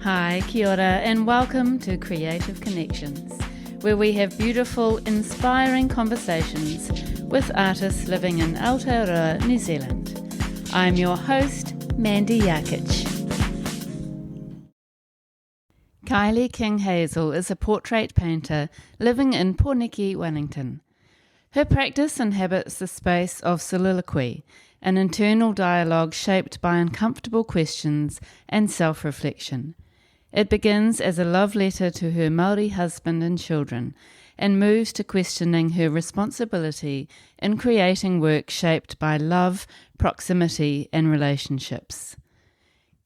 Hi, kia ora, and welcome to Creative Connections, where we have beautiful, inspiring conversations with artists living in Aotearoa, New Zealand. I'm your host, Mandy Jakic. Kylie King-Hazel is a portrait painter living in Pōneke Wellington. Her practice inhabits the space of soliloquy, an internal dialogue shaped by uncomfortable questions and self-reflection. It begins as a love letter to her Māori husband and children and moves to questioning her responsibility in creating work shaped by love, proximity and relationships.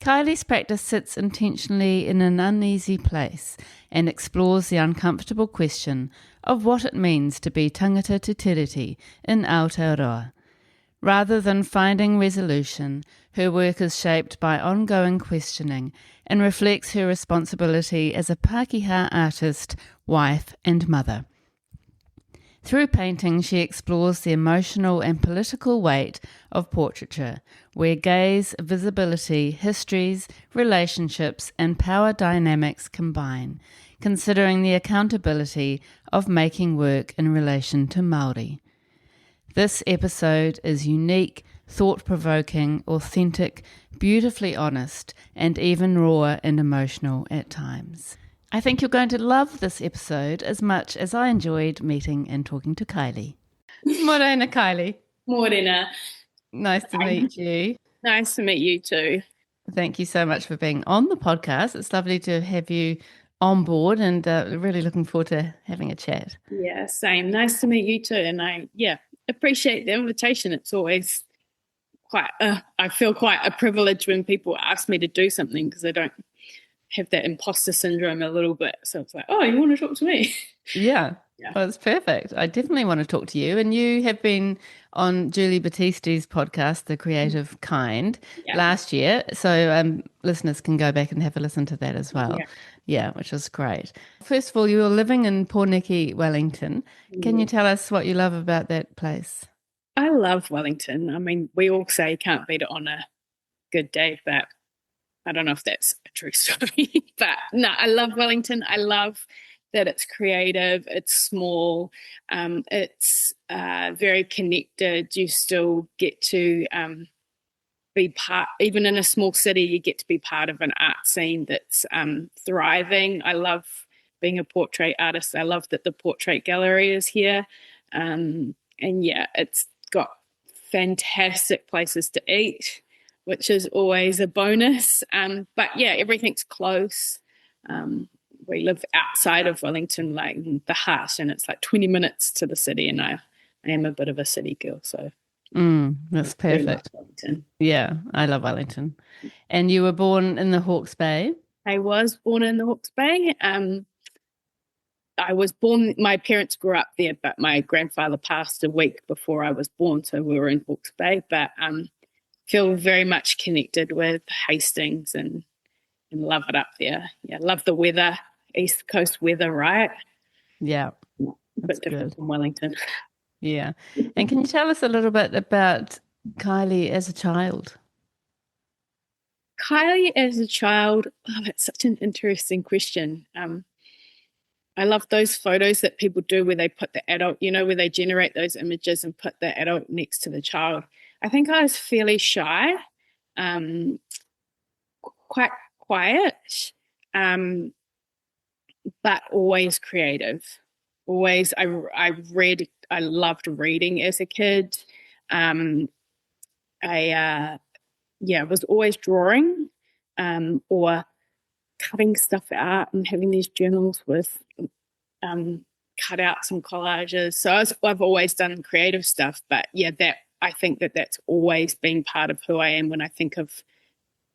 Kylie's practice sits intentionally in an uneasy place and explores the uncomfortable question of what it means to be tangata to Tiriti in Aotearoa. Rather than finding resolution, her work is shaped by ongoing questioning and reflects her responsibility as a Pākehā artist, wife and mother. Through painting, she explores the emotional and political weight of portraiture, where gaze, visibility, histories, relationships and power dynamics combine, considering the accountability of making work in relation to Māori. This episode is unique, thought-provoking, authentic, beautifully honest, and even raw and emotional at times. I think you're going to love this episode as much as I enjoyed meeting and talking to Kylie. Morena, Kylie. Morena. Nice to meet you. Nice to meet you too. Thank you so much for being on the podcast. It's lovely to have you on board and really looking forward to having a chat. Yeah, same. Nice to meet you too. And I appreciate the invitation. It's always I feel quite a privilege when people ask me to do something because I don't have that imposter syndrome a little bit. So it's like, oh, you want to talk to me? Yeah. Well, it's perfect. I definitely want to talk to you. And you have been on Julie Battisti's podcast, The Creative Kind, last year. So listeners can go back and have a listen to that as well. Yeah, which was great. First of all, you were living in Pōneke Wellington. Can you tell us what you love about that place? I love Wellington. I mean, we all say you can't beat it on a good day, but I don't know if that's a true story. But no, I love Wellington. I love that it's creative, it's small, it's very connected. You still get to be part, even in a small city, you get to be part of an art scene that's thriving. I love being a portrait artist. I love that the portrait gallery is here. And yeah, it's got fantastic places to eat, which is always a bonus. But yeah, everything's close. We live outside of Wellington, like in the heart, and it's like 20 minutes to the city, and I am a bit of a city girl, so that's perfect. Yeah, I love Wellington. And you were born in the Hawke's Bay? I was born in the Hawke's Bay. I was born, my parents grew up there, but my grandfather passed a week before I was born, so we were in Hawke's Bay, but feel very much connected with Hastings and love it up there. Yeah, love the weather. East Coast weather, right? Yeah. A bit different from Wellington. Yeah. And can you tell us a little bit about Kylie as a child? Kylie as a child, that's such an interesting question. I love those photos that people do where they put the adult, where they generate those images and put the adult next to the child. I think I was fairly shy, quite quiet, but always creative. Always, I loved reading as a kid. I was always drawing or cutting stuff out and having these journals with cutouts and collages. So I've always done creative stuff, but yeah, I think that's always been part of who I am when I think of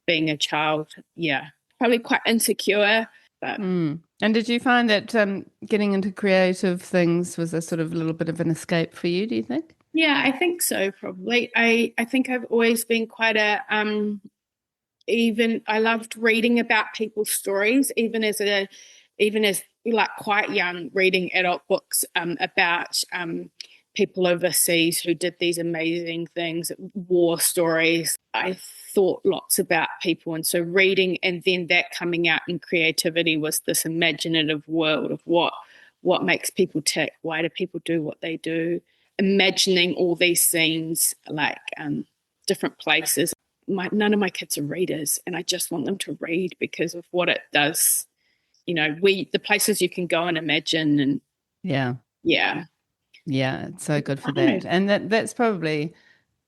being a child. Yeah, probably quite insecure. But And did you find that getting into creative things was a sort of little bit of an escape for you, do you think? Yeah, I think so, probably. I think I've always been quite a I loved reading about people's stories, even as like quite young, reading adult books about people overseas who did these amazing things, war stories. I thought lots about people. And so reading and then that coming out in creativity was this imaginative world of what makes people tick, why do people do what they do, imagining all these scenes, like different places. None of my kids are readers, and I just want them to read because of what it does. The places you can go and imagine, and Yeah. yeah. Yeah, it's so good for that. And that's probably,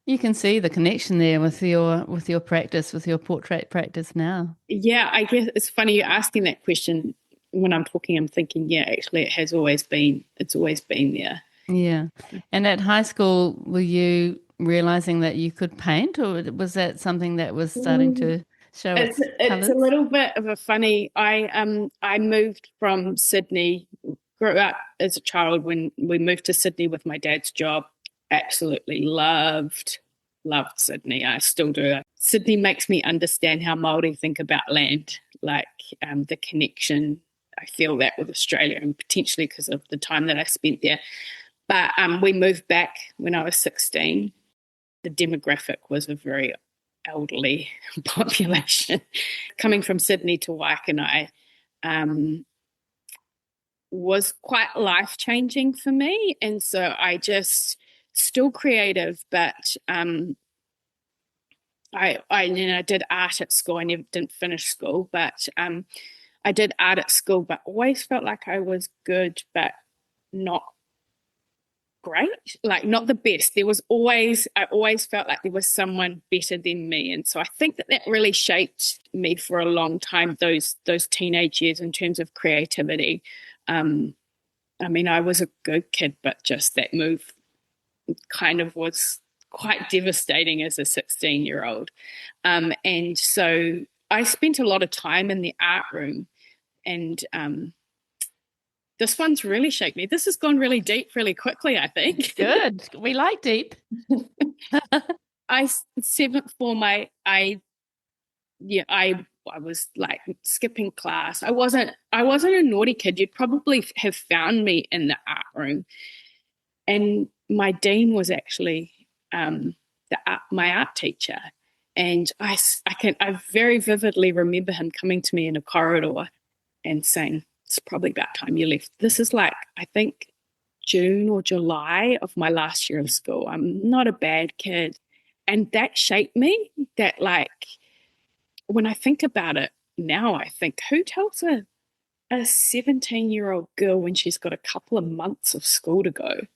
you can see the connection there with your practice, with your portrait practice now. Yeah, I guess it's funny you're asking that question. When I'm talking, I'm thinking, yeah, actually it's always been there. Yeah. And at high school, were you realizing that you could paint, or was that something that was starting to show its It's a colours? little bit of a funny. I moved from Sydney, grew up as a child when we moved to Sydney with my dad's job. Absolutely loved Sydney. I still do. Sydney makes me understand how Māori think about land, like the connection. I feel that with Australia, and potentially because of the time that I spent there. But we moved back when I was 16. The demographic was a very elderly population. Coming from Sydney to Waikanae was quite life-changing for me. And so I just, still creative, but I did art at school. I never didn't finish school, but I did art at school, but always felt like I was good, but not great, like not the best. I always felt like there was someone better than me. And so I think that really shaped me for a long time, those teenage years in terms of creativity. I mean, I was a good kid, but just that move kind of was quite devastating as a 16-year-old. And so I spent a lot of time in the art room, and this one's really shaped me. This has gone really deep really quickly, I think. Good. We like deep. Seventh form, I was like skipping class. I wasn't a naughty kid. You'd probably have found me in the art room. And my dean was actually my art teacher. And I very vividly remember him coming to me in a corridor and saying, "It's probably about time you left." This is like, I think, June or July of my last year of school. I'm not a bad kid. And that shaped me. That, like, when I think about it now, I think, who tells a 17-year-old girl when she's got a couple of months of school to go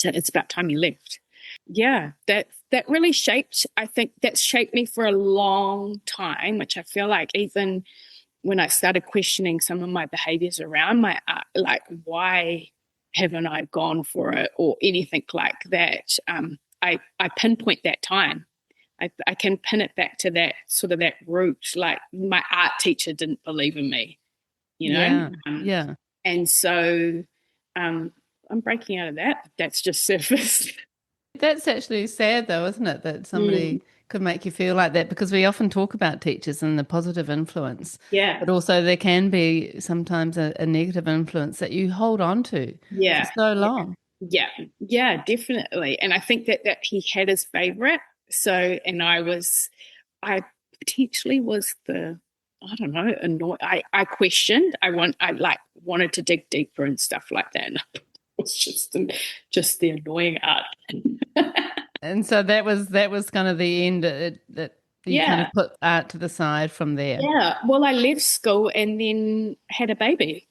that it's about time you left? Yeah, that really shaped, I think that's shaped me for a long time, which I feel like even when I started questioning some of my behaviors around my art, like, why haven't I gone for it or anything like that, I pinpoint that time. I can pin it back to that sort of that root. Like, my art teacher didn't believe in me, Yeah. Yeah. And so I'm breaking out of that. That's just surfaced. That's actually sad, though, isn't it? That somebody could make you feel like that, because we often talk about teachers and the positive influence, Yeah. but also there can be sometimes a negative influence that you hold on to for so long. Yeah, definitely. And I think that he had his favorite. So, and I potentially was I don't know, annoyed. I questioned. I wanted to dig deeper and stuff like that. And it was just the annoying art. And so that was kind of the end that you kind of put art to the side from there. Yeah. Well, I left school and then had a baby.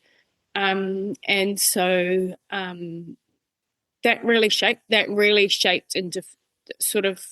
And so that really shaped into sort of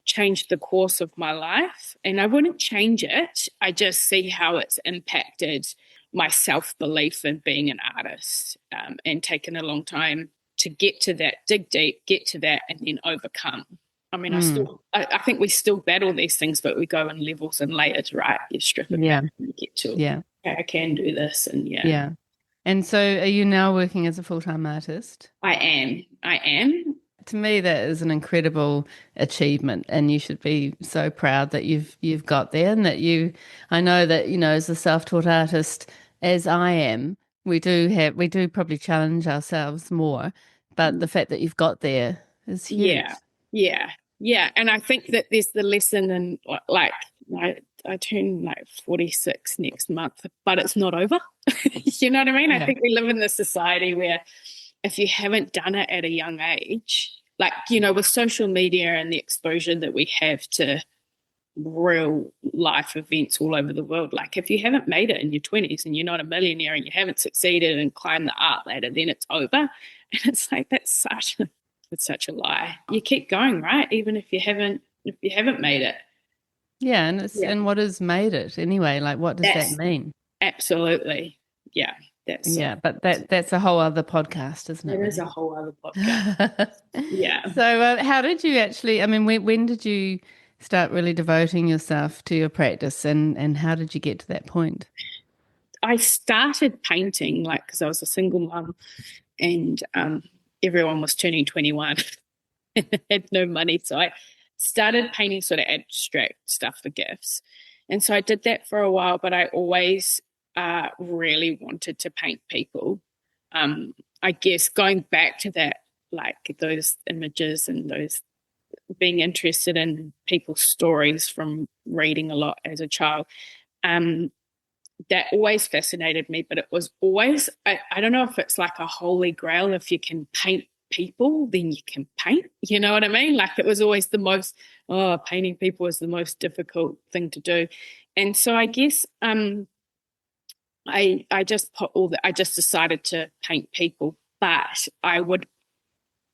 changed the course of my life. And I wouldn't change it. I just see how it's impacted my self-belief in being an artist, and taken a long time to get to that, dig deep, get to that, and then overcome. I mean, I think we still battle these things, but we go in levels and layers, right? You strip it back and get to, okay, I can do this. And Yeah. And so are you now working as a full-time artist? I am. To me, that is an incredible achievement, and you should be so proud that you've got there, and that I know that, as a self-taught artist, as I am, we do probably challenge ourselves more, but the fact that you've got there is huge. Yeah, yeah, yeah. And I think that there's the lesson in like I turn like 46 next month, but it's not over. You know what I mean? I think we live in this society where if you haven't done it at a young age, like, with social media and the exposure that we have to real life events all over the world, like if you haven't made it in your 20s and you're not a millionaire and you haven't succeeded and climbed the art ladder, then it's over. And it's like it's such a lie. You keep going, right? Even if you haven't made it. Yeah, and what has made it anyway? Like, what does that mean? Absolutely. Yeah. But that's a whole other podcast, isn't it? It is a whole other podcast. Yeah. So, how did you actually? I mean, when did you start really devoting yourself to your practice, and how did you get to that point? I started painting because I was a single mum, and everyone was turning 21 and had no money, so I started painting sort of abstract stuff for gifts, and so I did that for a while. But I always really wanted to paint people. I guess going back to that, like those images and those being interested in people's stories from reading a lot as a child, that always fascinated me. But it was always, I don't know if it's like a holy grail. If you can paint people, then you can paint. You know what I mean? Like it was always painting people was the most difficult thing to do. And so I guess I just I just decided to paint people, but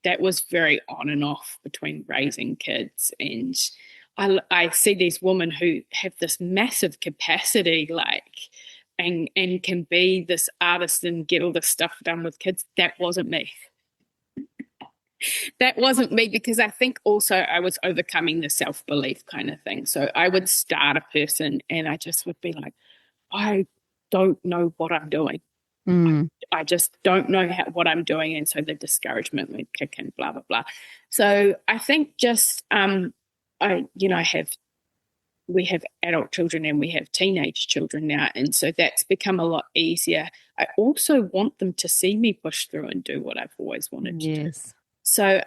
that was very on and off between raising kids. And I see these women who have this massive capacity, and can be this artist and get all this stuff done with kids. That wasn't me. That wasn't me, because I think also I was overcoming the self-belief kind of thing. So I would start a person and I just would be like, I don't know what I'm doing. I just don't know what I'm doing. And so the discouragement would kick in, blah, blah, blah. So I think just, we have adult children and we have teenage children now. And so that's become a lot easier. I also want them to see me push through and do what I've always wanted to do. So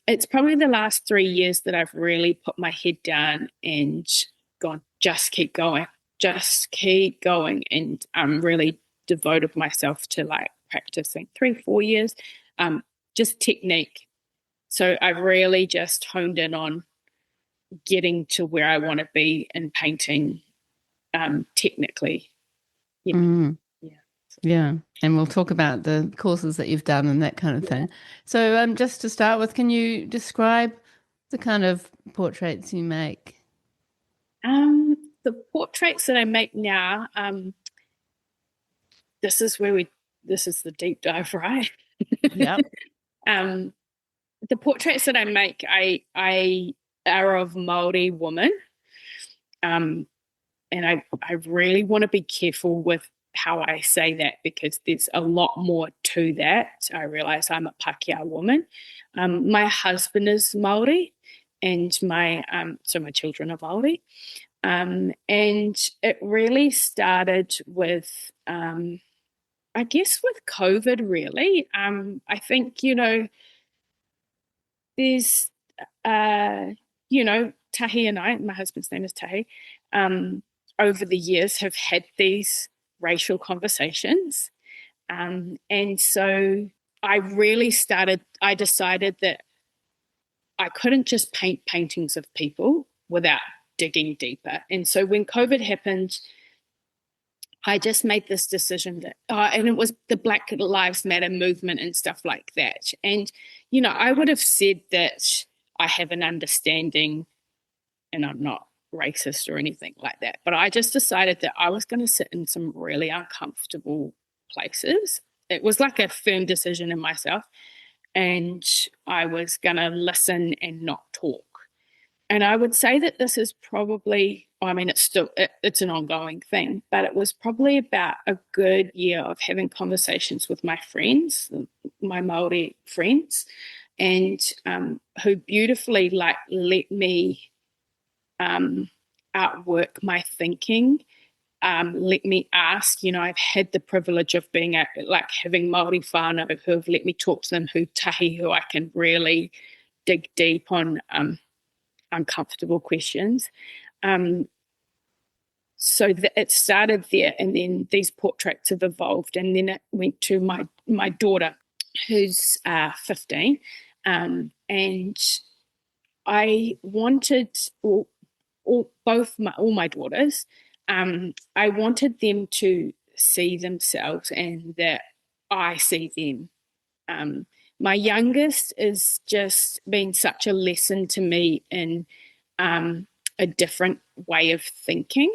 it's probably the last 3 years that I've really put my head down and gone, just keep going, and really devoted myself to practicing 3-4 years, just technique. So I've really just honed in on getting to where I want to be in painting, technically. Yeah. And we'll talk about the courses that you've done and that kind of thing. So just to start with, can you describe the kind of portraits you make? The portraits that I make now, this is the deep dive, right? Yeah. The portraits that I make, I are of Māori women. And I really want to be careful with how I say that, because there's a lot more to that. I realize I'm a Pākehā woman. My husband is Māori, and my children are Māori. And it really started with, I guess, with COVID, really. I think, there's, Tahi and I, my husband's name is Tahi, over the years have had these racial conversations. And so I decided that I couldn't just paint paintings of people without digging deeper. And so when COVID happened, I just made this decision that, and it was the Black Lives Matter movement and stuff like that. And, I would have said that I have an understanding and I'm not racist or anything like that. But I just decided that I was going to sit in some really uncomfortable places. It was like a firm decision in myself. And I was going to listen and not talk. And I would say that this is probably, it's an ongoing thing, but it was probably about a good year of having conversations with my friends, my Māori friends, and who beautifully let me outwork my thinking let me ask. I've had the privilege of being having Māori whānau who have let me talk to them, who I can really dig deep on uncomfortable questions. So it started there, and then these portraits have evolved, and then it went to my daughter, who's 15, and I wanted all my daughters. I wanted them to see themselves, and that I see them. My youngest has just been such a lesson to me in a different way of thinking.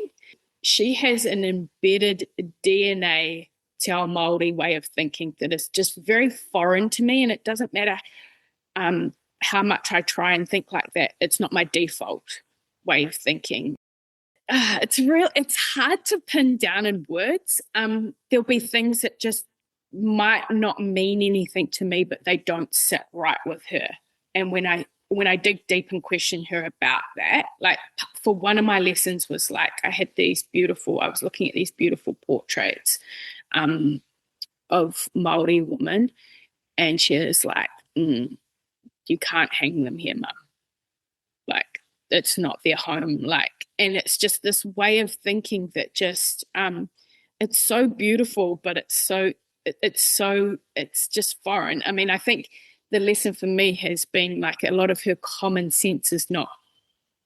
She has an embedded DNA Te Ao Māori way of thinking that is just very foreign to me, and it doesn't matter how much I try and think like that. It's not my default way of thinking. It's hard to pin down in words. There'll be things that just might not mean anything to me, but they don't sit right with her. And when I dig deep and question her about that, like for one of my lessons was like I was looking at these beautiful portraits of Māori women, and she was like, you can't hang them here, Mum. Like, it's not their home. Like, and it's just this way of thinking that just it's so beautiful, but it's just foreign. I mean, I think the lesson for me has been like a lot of her common sense is not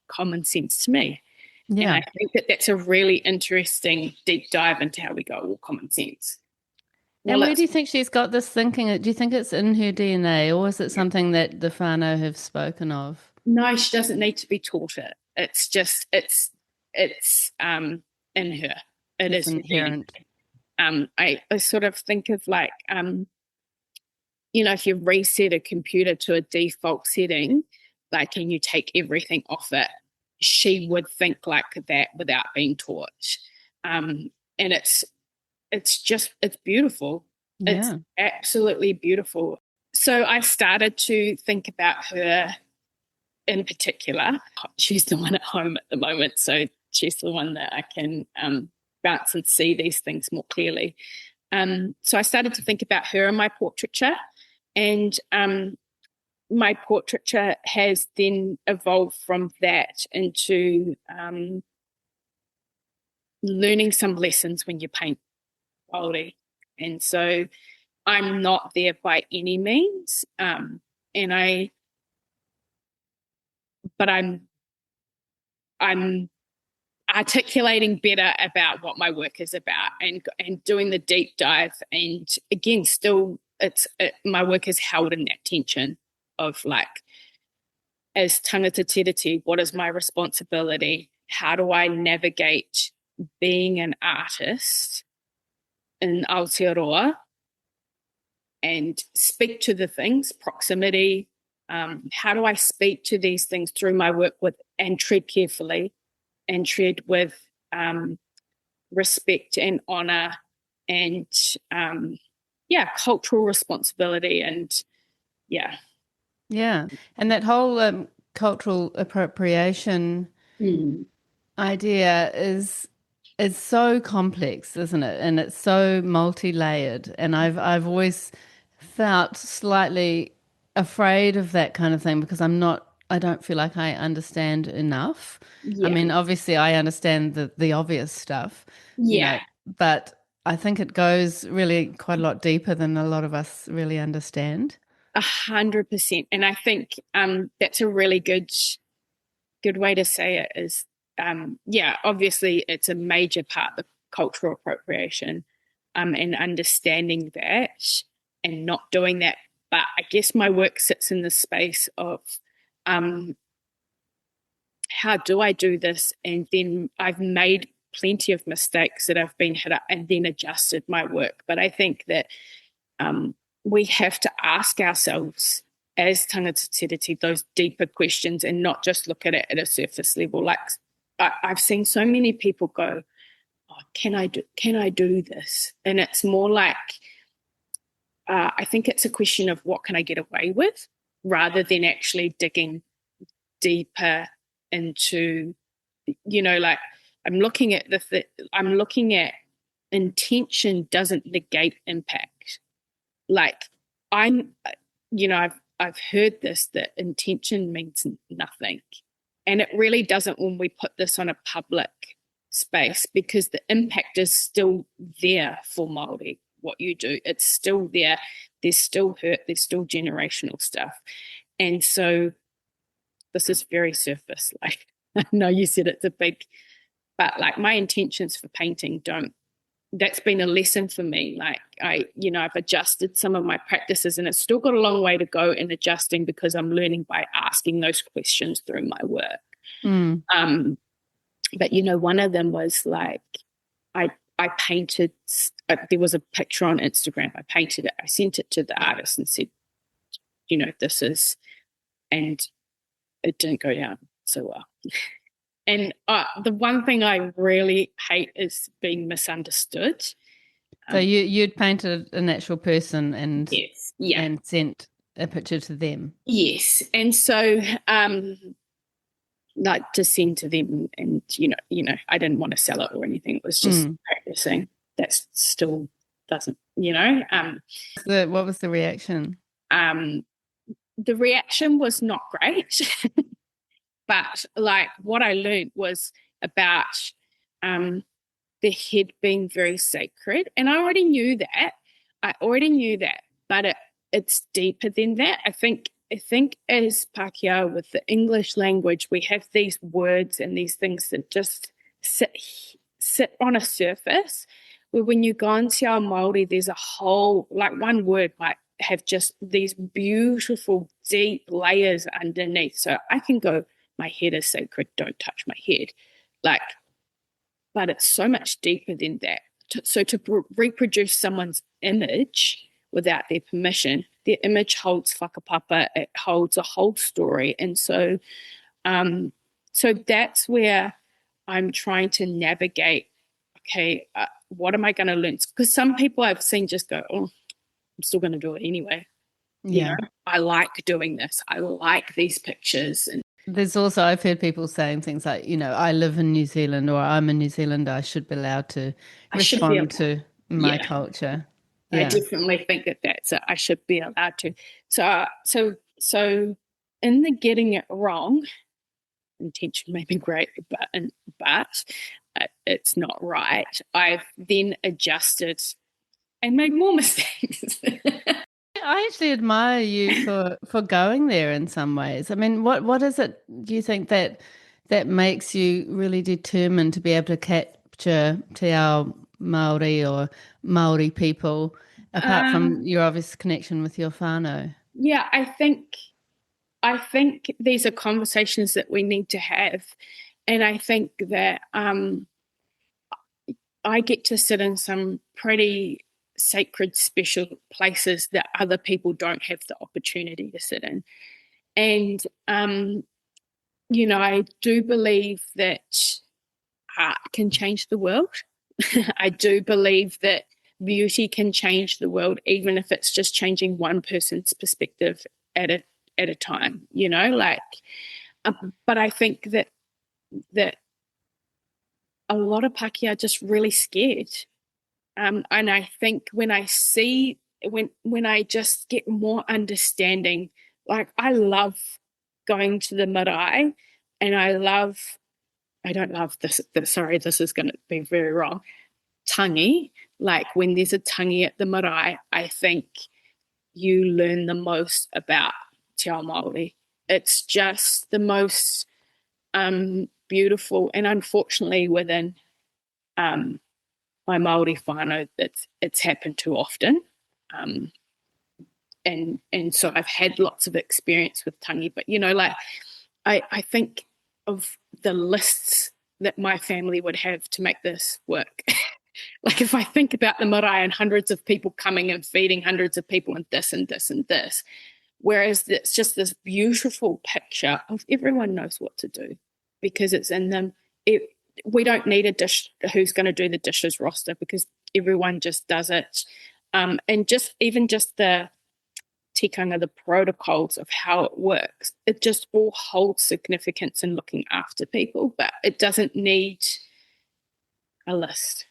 common sense to me. Yeah. And I think that's a really interesting deep dive into how we go, well, common sense. And where do you think she's got this thinking? Do you think it's in her DNA, or is it something that the whānau have spoken of? No, she doesn't need to be taught it. It's just, it's in her. It's inherent. I sort of think of like, if you reset a computer to a default setting, like, and you take everything off it, she would think like that without being taught. And it's beautiful. Yeah. It's absolutely beautiful. So I started to think about her in particular. She's the one at home at the moment, so she's the one that I can bounce and see these things more clearly. So I started to think about her and my portraiture, and my portraiture has then evolved from that into learning some lessons when you paint Māori. And so I'm not there by any means, but I'm articulating better about what my work is about, and doing the deep dive. And again, still, my work is held in that tension of like, as tangata tiriti, what is my responsibility? How do I navigate being an artist in Aotearoa and speak to the things, proximity? How do I speak to these things through my work and tread carefully, and tread with respect and honour, and cultural responsibility, and and that whole cultural appropriation idea is so complex, isn't it? And it's so multi-layered, and I've always felt slightly afraid of that kind of thing because I don't feel like I understand enough. I mean, obviously I understand the obvious stuff, but I think it goes really quite a lot deeper than a lot of us really understand. 100%. And I think that's a really good way to say it is, obviously it's a major part of cultural appropriation, and understanding that and not doing that. But I guess my work sits in the space of how do I do this? And then I've made plenty of mistakes that I've been hit up and then adjusted my work. But I think that we have to ask ourselves as tangata tiriti those deeper questions and not just look at it at a surface level. Like I've seen so many people go, oh, can I do this? And it's more like, I think it's a question of what can I get away with, rather than actually digging deeper into, like I'm looking at I'm looking at intention doesn't negate impact. Like I've heard this, that intention means nothing. And it really doesn't when we put this on a public space, because the impact is still there for Māori. What you do, it's still there. There's still hurt. There's still generational stuff. And so this is very surface. Like, I know you said it's a big, but like my intentions for painting that's been a lesson for me. Like I've adjusted some of my practices, and it's still got a long way to go in adjusting, because I'm learning by asking those questions through my work. But one of them was like, I painted, there was a picture on Instagram. I painted it. I sent it to the artist and said, this is, and it didn't go down so well. And the one thing I really hate is being misunderstood. So you'd painted an actual person and yes, yeah, and sent a picture to them. Yes, and so like to send to them, and I didn't want to sell it or anything. It was just practicing. That still doesn't, What was the reaction? The reaction was not great. But like what I learned was about the head being very sacred. And I already knew that. But it's deeper than that. I think as Pākehā, with the English language, we have these words and these things that just sit on a surface, where when you go into our Māori, there's a whole, like one word might have just these beautiful deep layers underneath. So I can go, my head is sacred, don't touch my head. But it's so much deeper than that. So to reproduce someone's image without their permission, their image holds whakapapa, it holds a whole story. And so so that's where I'm trying to navigate, okay, what am I going to learn? Because some people I've seen just go, oh, I'm still going to do it anyway. Yeah. I like doing this. I like these pictures. And there's also, I've heard people saying things like, I live in New Zealand, or I'm a New Zealander, I should be allowed to respond to my culture. Yeah. I definitely think that's it. I should be allowed to. So in the getting it wrong, intention may be great, but it's not right. I've then adjusted and made more mistakes. I actually admire you for going there in some ways. I mean, what is it, do you think, that makes you really determined to be able to capture te ao Māori or Māori people, apart from your obvious connection with your whānau? Yeah, I think these are conversations that we need to have. And I think that I get to sit in some pretty sacred, special places that other people don't have the opportunity to sit in. And, I do believe that art can change the world. I do believe that beauty can change the world, even if it's just changing one person's perspective at a time, but I think that a lot of Pākehā are just really scared. And I think when I see, when I just get more understanding, like I love going to the marae, and I don't love this, sorry, this is going to be very wrong, tangi. Like when there's a tangi at the marae, I think you learn the most about te ao Māori. It's just the most beautiful, and unfortunately within my Māori whānau, it's happened too often. And so I've had lots of experience with tangi, but I think of the lists that my family would have to make this work. Like if I think about the marae and hundreds of people coming and feeding hundreds of people and this and this and this, whereas it's just this beautiful picture of everyone knows what to do because it's in them. We don't need a dish who's going to do the dishes roster because everyone just does it. And just the tikanga, the protocols of how it works, it just all holds significance in looking after people, but it doesn't need a list.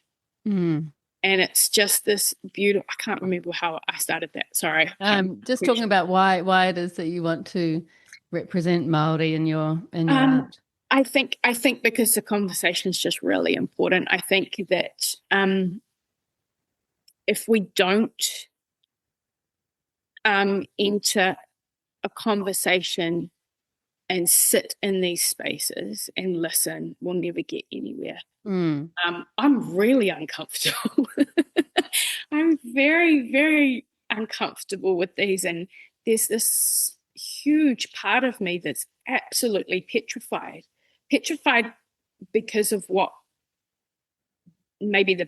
Mm. And it's just this beautiful, I can't remember how I started that. Sorry. Just talking about why it is that you want to represent Māori in your Um, art. I think because the conversation is just really important. I think that if we don't enter a conversation and sit in these spaces and listen, we'll never get anywhere. Mm. I'm really uncomfortable. I'm very, very uncomfortable with these. And there's this huge part of me that's absolutely petrified. Petrified because of what maybe the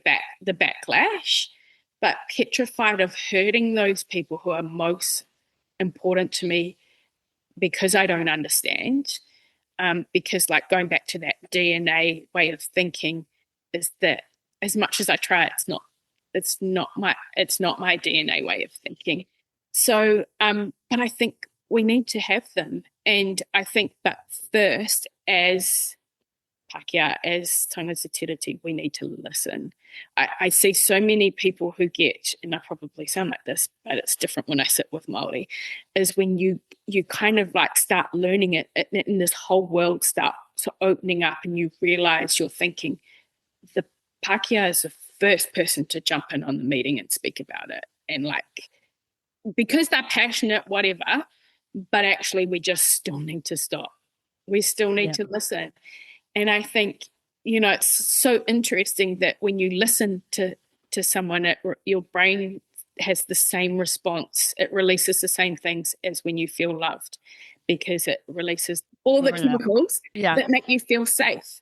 backlash, but petrified of hurting those people who are most important to me because I don't understand. Because like going back to that DNA way of thinking is that as much as I try, it's not my DNA way of thinking. So, but I think we need to have them. And I think that first as Pākehā, as tangata Tiriti, we need to listen. I see so many people who get, and I probably sound like this, but it's different when I sit with Māori, is when you kind of like start learning it and this whole world starts opening up and you realize you're thinking the Pākehā is the first person to jump in on the meeting and speak about it. And like, because they're passionate, whatever, but actually we just still need to stop. We still need to listen. And I think, it's so interesting that when you listen to someone, your brain has the same response. It releases the same things as when you feel loved because it releases all the chemicals that make you feel safe.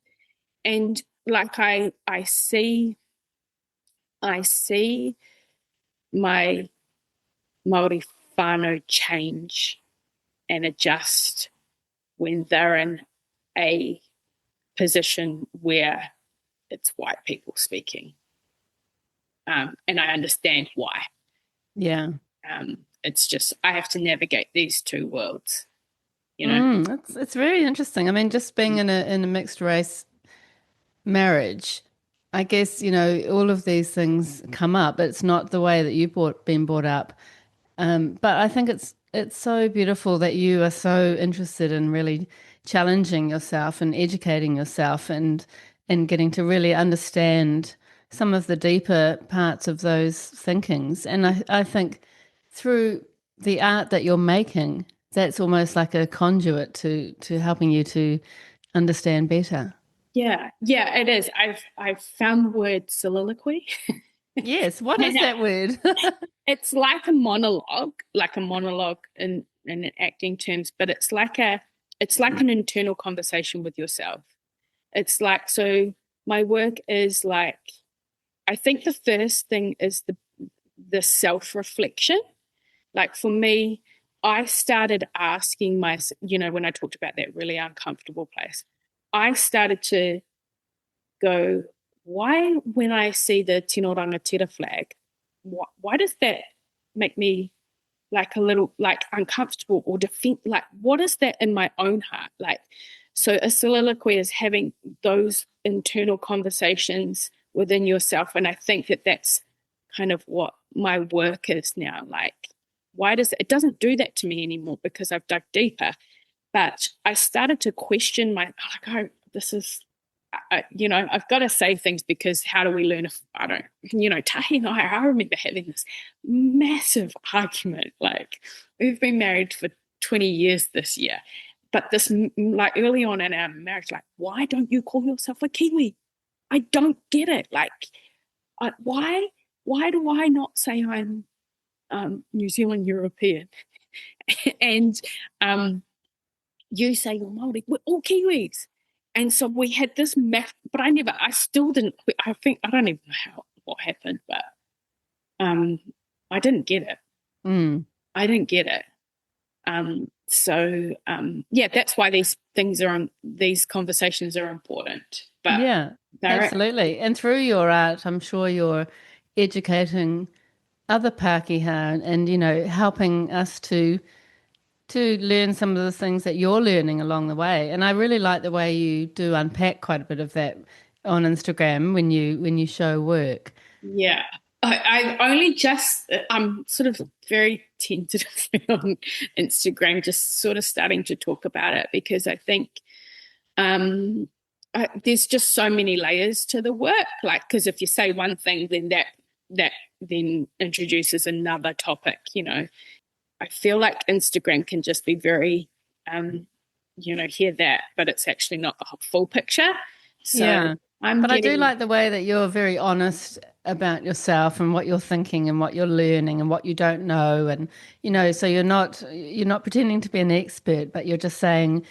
And like I see my Māori whānau change and adjust when they're in a position where it's white people speaking. And I understand why. Yeah. It's just I have to navigate these two worlds, It's very interesting. I mean, just being in a mixed race marriage, I guess, all of these things come up. It's not the way that you've been brought up. But I think it's so beautiful that you are so interested in really challenging yourself and educating yourself and getting to really understand some of the deeper parts of those thinkings. And I think through the art that you're making, that's almost like a conduit to helping you to understand better. Yeah, it is. I've found the word soliloquy. Yes, what is that word? It's like a monologue in acting terms, but it's like an internal conversation with yourself. It's like, so my work is like, I think the first thing is the self-reflection. Like for me, I started asking when I talked about that really uncomfortable place, I started to go, why when I see the Tino Rangatira flag, why does that make me like a little like uncomfortable or defend, like what is that in my own heart? Like, so a soliloquy is having those internal conversations within yourself. And I think that that's kind of what my work is now. Like, why does it doesn't do that to me anymore because I've dug deeper. But I started to question this is, I've got to say things because how do we learn if I don't, Tahi and I remember having this massive argument. Like we've been married for 20 years this year, but this like early on in our marriage, like, why don't you call yourself a Kiwi? I don't get it. Like, why do I not say I'm New Zealand European? And you say you're Māori, we're all Kiwis. And so we had this but I still didn't, I don't even know what happened, but I didn't get it. I didn't get it. That's why these conversations are important. But yeah, absolutely. And through your art, I'm sure you're educating other Pākehā and helping us to learn some of the things that you're learning along the way. And I really like the way you do unpack quite a bit of that on Instagram when you show work. Yeah. I only just, I'm sort of very tentative on Instagram, just sort of starting to talk about it because I think there's just so many layers to the work. Like, because if you say one thing, then that then introduces another topic, you know. I feel like Instagram can just be very, hear that, but it's actually not the full picture. So Yeah. I'm But I do getting, like the way that you're very honest about yourself and what you're thinking and what you're learning and what you don't know. And, so you're not pretending to be an expert, but you're just saying,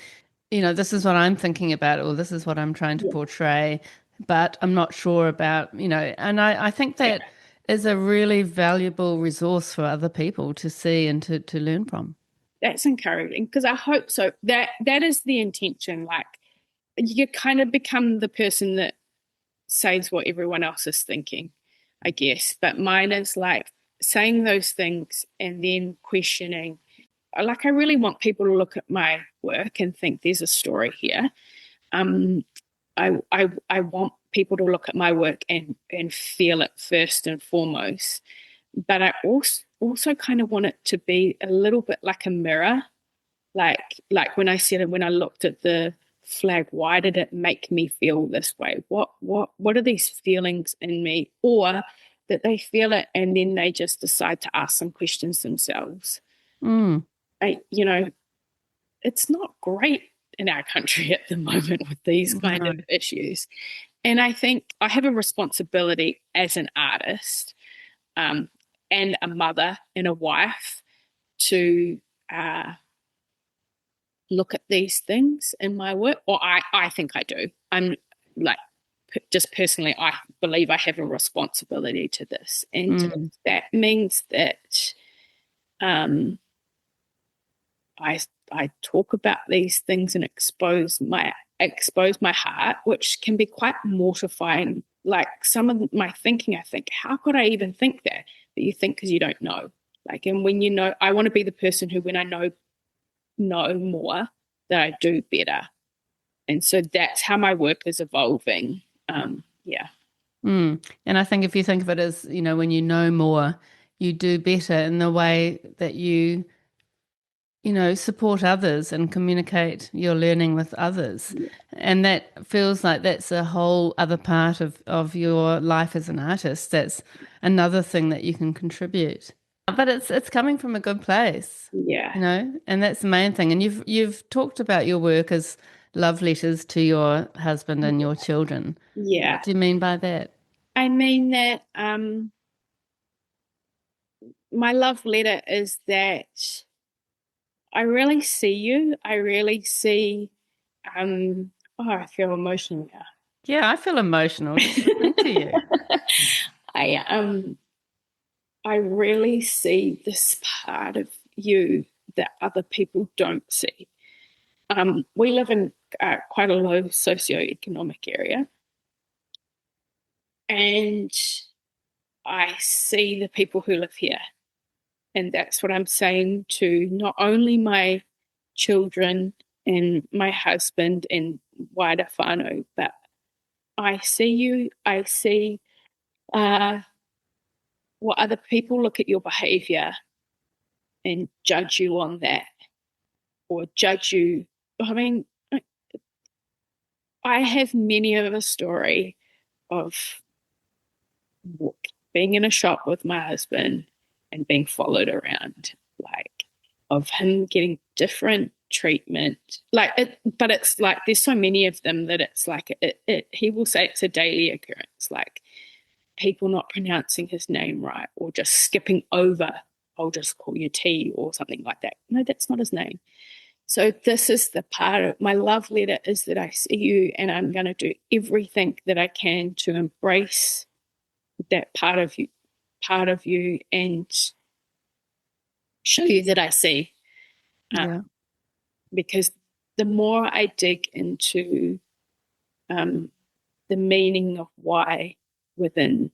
this is what I'm thinking about, or this is what I'm trying to yeah, portray, but I'm not sure about, and I think yeah, that is a really valuable resource for other people to see and to learn from. that's encouraging because I hope so. That is the intention. Like, you kind of become the person that says what everyone else is thinking, I guess. But mine is like saying those things and then questioning. Like, I really want people to look at my work and think there's a story here. Um, I want people to look at my work and feel it first and foremost. But I also kind of want it to be a little bit like a mirror. Like when I said it, when I looked at the flag, why did it make me feel this way? What are these feelings in me? Or that they feel it and then they just decide to ask some questions themselves. Mm, It's not great in our country at the moment with these kind no. of issues. And I think I have a responsibility as an artist, um, and a mother and a wife to look at these things in my work, or I think I do. I'm like, just personally, I believe I have a responsibility to this. And Mm, that means that um, I talk about these things and expose my heart, which can be quite mortifying. Like, some of my thinking, I think, how could I even think that? But you think because you don't know. Like, and when you know, I want to be the person who, when I know more, that I do better. And so that's how my work is evolving. Yeah. mm. And I think if you think of it as, when you know more, you do better in the way that you support others and communicate your learning with others. And that feels like that's a whole other part of your life as an artist. That's another thing that you can contribute. But it's coming from a good place, Yeah. and that's the main thing. And you've talked about your work as love letters to your husband and your children. Yeah. What do you mean by that? I mean that my love letter is that I really see you. I really see, I feel emotional now. Yeah, I feel emotional just listening to you. I I really see this part of you that other people don't see. We live in quite a low socioeconomic area, and I see the people who live here. And that's what I'm saying to not only my children and my husband and wider whānau, but I see you, I see what other people look at your behavior and judge you on that, or judge you. I mean, I have many of a story of being in a shop with my husband and being followed around, like, of him getting different treatment, like it. But it's like there's so many of them that it's like he will say it's a daily occurrence, like people not pronouncing his name right or just skipping over, I'll just call you T or something like that. No, that's not his name. So this is the part of my love letter, is that I see you and I'm going to do everything that I can to embrace that part of you and show you that I see. Yeah. Because the more I dig into um, the meaning of why within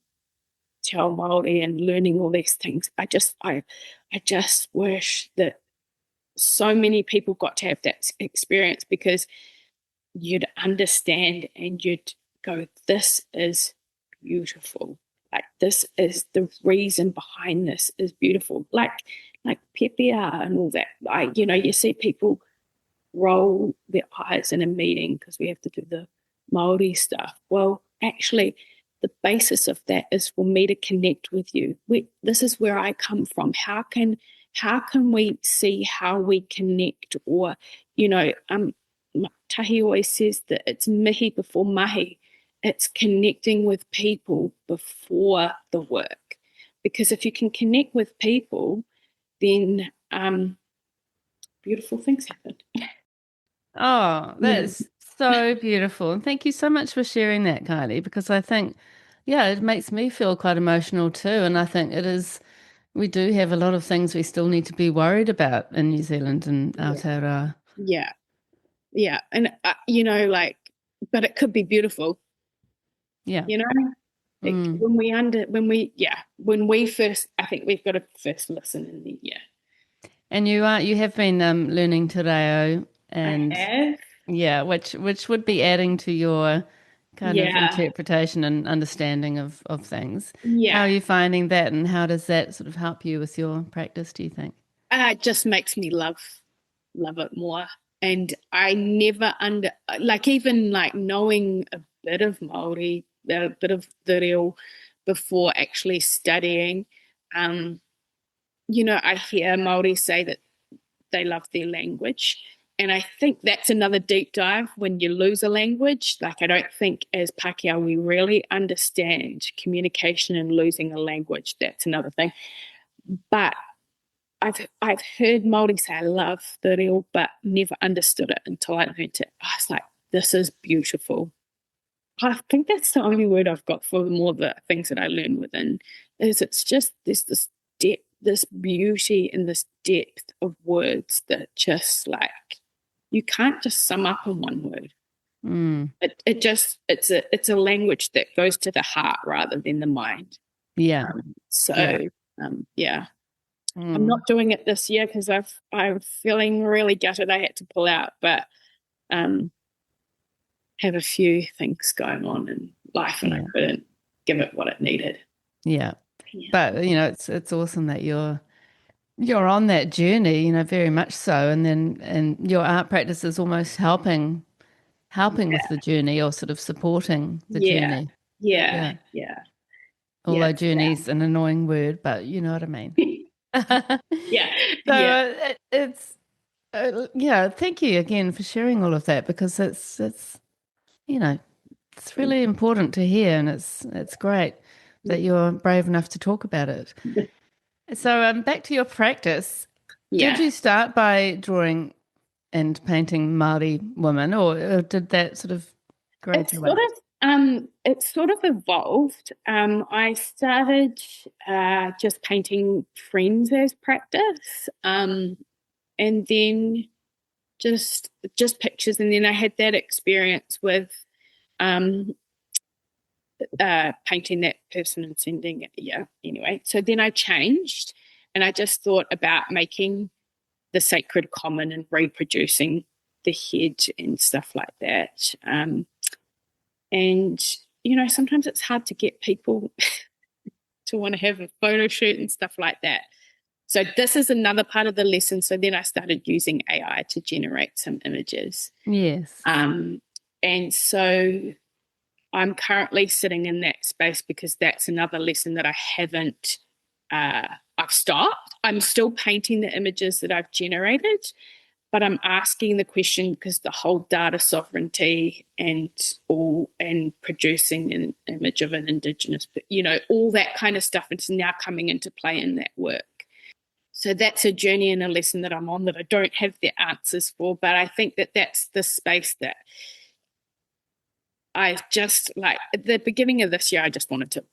Te Ao Māori and learning all these things, I just wish that so many people got to have that experience, because you'd understand and you'd go, this is beautiful. Like, this is the reason behind this is beautiful. Like Pēkehā and all that. Like, you see people roll their eyes in a meeting because we have to do the Māori stuff. Well, actually, the basis of that is for me to connect with you. This is where I come from. How can we see how we connect? Or, Tahi always says that it's mihi before mahi. It's connecting with people before the work. Because if you can connect with people, then beautiful things happen. Oh, that's so beautiful. And thank you so much for sharing that, Kylie, because I think, it makes me feel quite emotional too. And I think we do have a lot of things we still need to be worried about in New Zealand and Aotearoa. Yeah. Yeah. And, but it could be beautiful. Yeah. When we first, I think we've got to first listen and then, And you have been learning Te Reo, and I have. which would be adding to your kind of interpretation and understanding of things. Yeah. How are you finding that, and how does that sort of help you with your practice, do you think? It just makes me love it more. And I never even knowing a bit of Māori, a bit of the reo before actually studying. I hear Māori say that they love their language. And I think that's another deep dive when you lose a language. Like, I don't think as Pākehā we really understand communication and losing a language. That's another thing. But I've heard Māori say I love the reo, but never understood it until I learned it. I was like, this is beautiful. I think that's the only word I've got for more of the things that I learn within, is it's just there's this depth, this beauty and this depth of words that just you can't just sum up in one word. It's a language that goes to the heart rather than the mind. I'm not doing it this year because I'm feeling really gutted I had to pull out, but have a few things going on in life and I couldn't give it what it needed. But it's awesome that you're on that journey, very much so, and your art practice is almost helping with the journey, or sort of supporting the journey. Although journey's an annoying word, but you know what I mean. It's thank you again for sharing all of that, because it's really important to hear, and it's great that you're brave enough to talk about it. So back to your practice. Did you start by drawing and painting Māori women, or did that sort of graduate? It sort of evolved. I started just painting friends as practice, and then just pictures, and then I had that experience with painting that person and sending it. Anyway, so then I changed, and I just thought about making the sacred common and reproducing the head and stuff like that. And, sometimes it's hard to get people to want to have a photo shoot and stuff like that. So this is another part of the lesson. So then I started using AI to generate some images. Yes. And so I'm currently sitting in that space because that's another lesson that I haven't, I've stopped. I'm still painting the images that I've generated, but I'm asking the question, because the whole data sovereignty and producing an image of an Indigenous, all that kind of stuff, it's now coming into play in that work. So that's a journey and a lesson that I'm on that I don't have the answers for, but I think that that's the space that I just, at the beginning of this year, I just wanted to,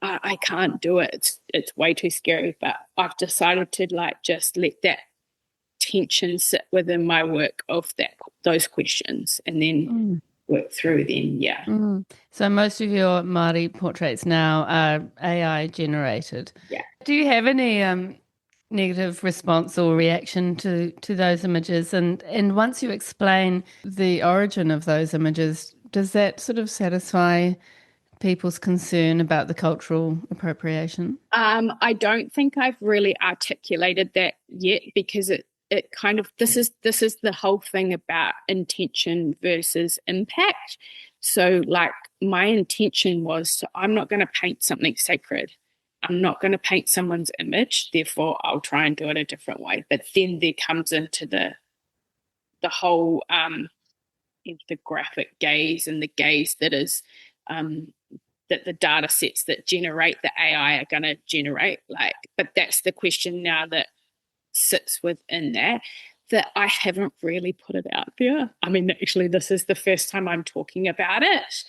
I can't do it. It's way too scary, but I've decided to just let that tension sit within my work of those questions, and then work through them. So most of your Māori portraits now are AI generated. Do you have any negative response or reaction to those images, and once you explain the origin of those images, Does that sort of satisfy people's concern about the cultural appropriation? I don't think I've really articulated that yet, because it kind of, this is the whole thing about intention versus impact. So like my intention was I'm not going to paint something sacred. I'm not going to paint someone's image, therefore I'll try and do it a different way. But then there comes into the whole ethnographic gaze, and the gaze that is that the data sets that generate the AI are going to generate. Like, but that's the question now that sits within that I haven't really put it out there. I mean, actually, this is the first time I'm talking about it.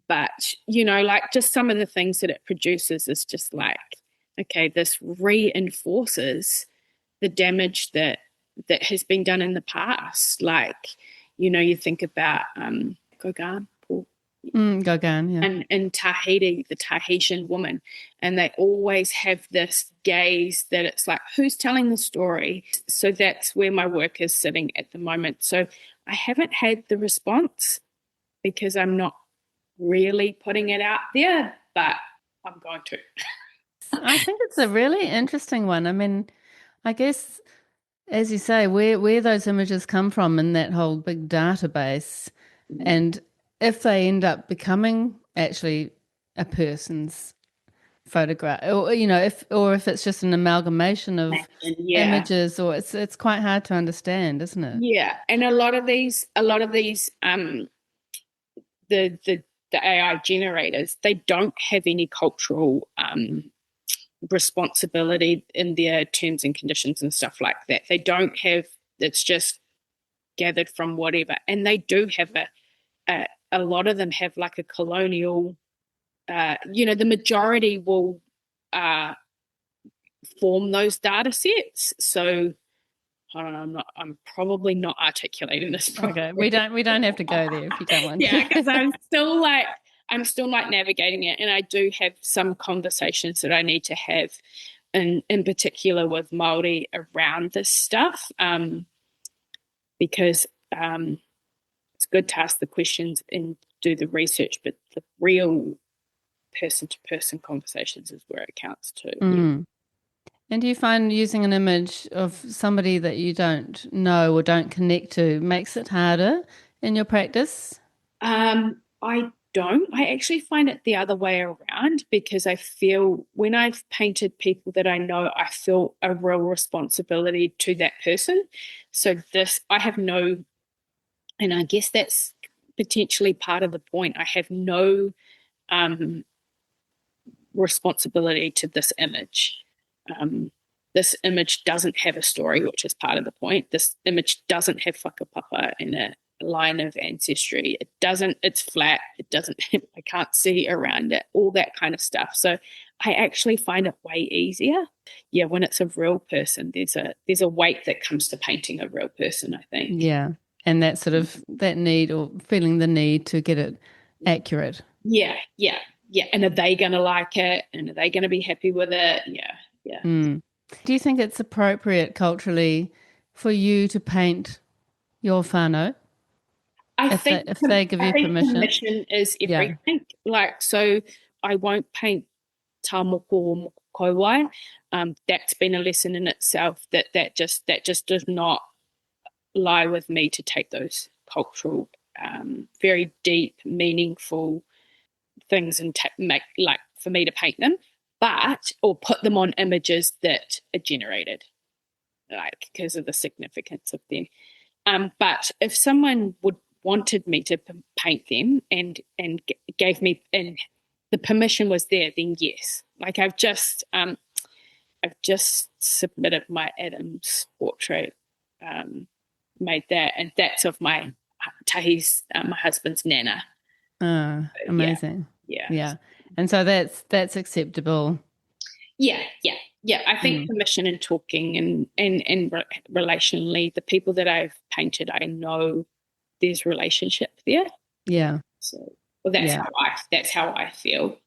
But, you know, like just some of the things that it produces is just like, okay, this reinforces the damage that has been done in the past. Like, you know, you think about Gauguin, Gauguin, yeah. and Tahiti, the Tahitian woman, and they always have this gaze that it's like, who's telling the story? So that's where my work is sitting at the moment. So I haven't had the response because I'm not really putting it out there, but I'm going to. I think it's a really interesting one. I mean, I guess, as you say, where those images come from in that whole big database, and if they end up becoming actually a person's photograph, or you know, if it's just an amalgamation of images, or it's quite hard to understand, isn't it? Yeah, and a lot of these the AI generators, they don't have any cultural responsibility in their terms and conditions and stuff like that. They don't have, it's just gathered from whatever. And they do have a lot of them have like a colonial, you know, the majority will form those data sets. So I don't know, I'm probably not articulating this properly. Okay, we don't have to go there if you don't want to. Yeah, because I'm still like navigating it, and I do have some conversations that I need to have, in particular with Māori around this stuff, because it's good to ask the questions and do the research, but the real person-to-person conversations is where it counts too. Yeah. And do you find using an image of somebody that you don't know or don't connect to makes it harder in your practice? I don't. I actually find it the other way around, because I feel when I've painted people that I know, I feel a real responsibility to that person. So I have no, and I guess that's potentially part of the point. I have no responsibility to this image. This image doesn't have a story, which is part of the point. This image doesn't have whakapapa in a line of ancestry. It doesn't, it's flat. It doesn't, I can't see around it, all that kind of stuff. So I actually find it way easier. Yeah, when it's a real person, there's a weight that comes to painting a real person, I think. Yeah. And that sort of, that need, or feeling the need to get it accurate. Yeah. And are they going to like it? And are they going to be happy with it? Yeah. Do you think it's appropriate culturally for you to paint your whānau? If they give you permission? Permission is everything. Yeah. Like, so I won't paint tā moko or moko kauai. That's been a lesson in itself, that just does not lie with me to take those cultural, very deep, meaningful things and make, like, for me to paint them, or put them on images that are generated, like, because of the significance of them. But if someone wanted me to paint them and gave me, and the permission was there, then yes. Like, I've just submitted my Adams portrait, made that, and that's of my Tahi's, my husband's nana. Oh, amazing. Yeah. And so that's acceptable. Yeah. I think permission and talking and relationally, the people that I've painted, I know there's relationship there. Yeah. So, well, that's how I feel.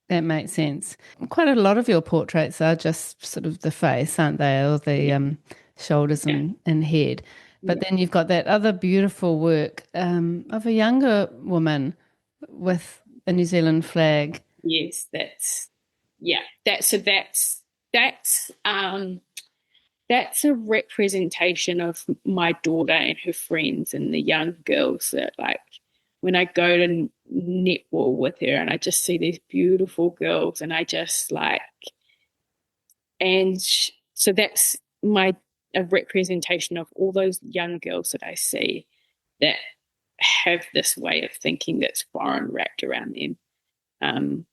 That makes sense. Quite a lot of your portraits are just sort of the face, aren't they, or the shoulders and head. But Yeah. then you've got that other beautiful work of a younger woman with a New Zealand flag. Yes, that's that's a representation of my daughter and her friends and the young girls that, like, when I go to netball with her and I just see these beautiful girls and I just like, and so that's my a representation of all those young girls that I see that have this way of thinking that's foreign wrapped around them. Um,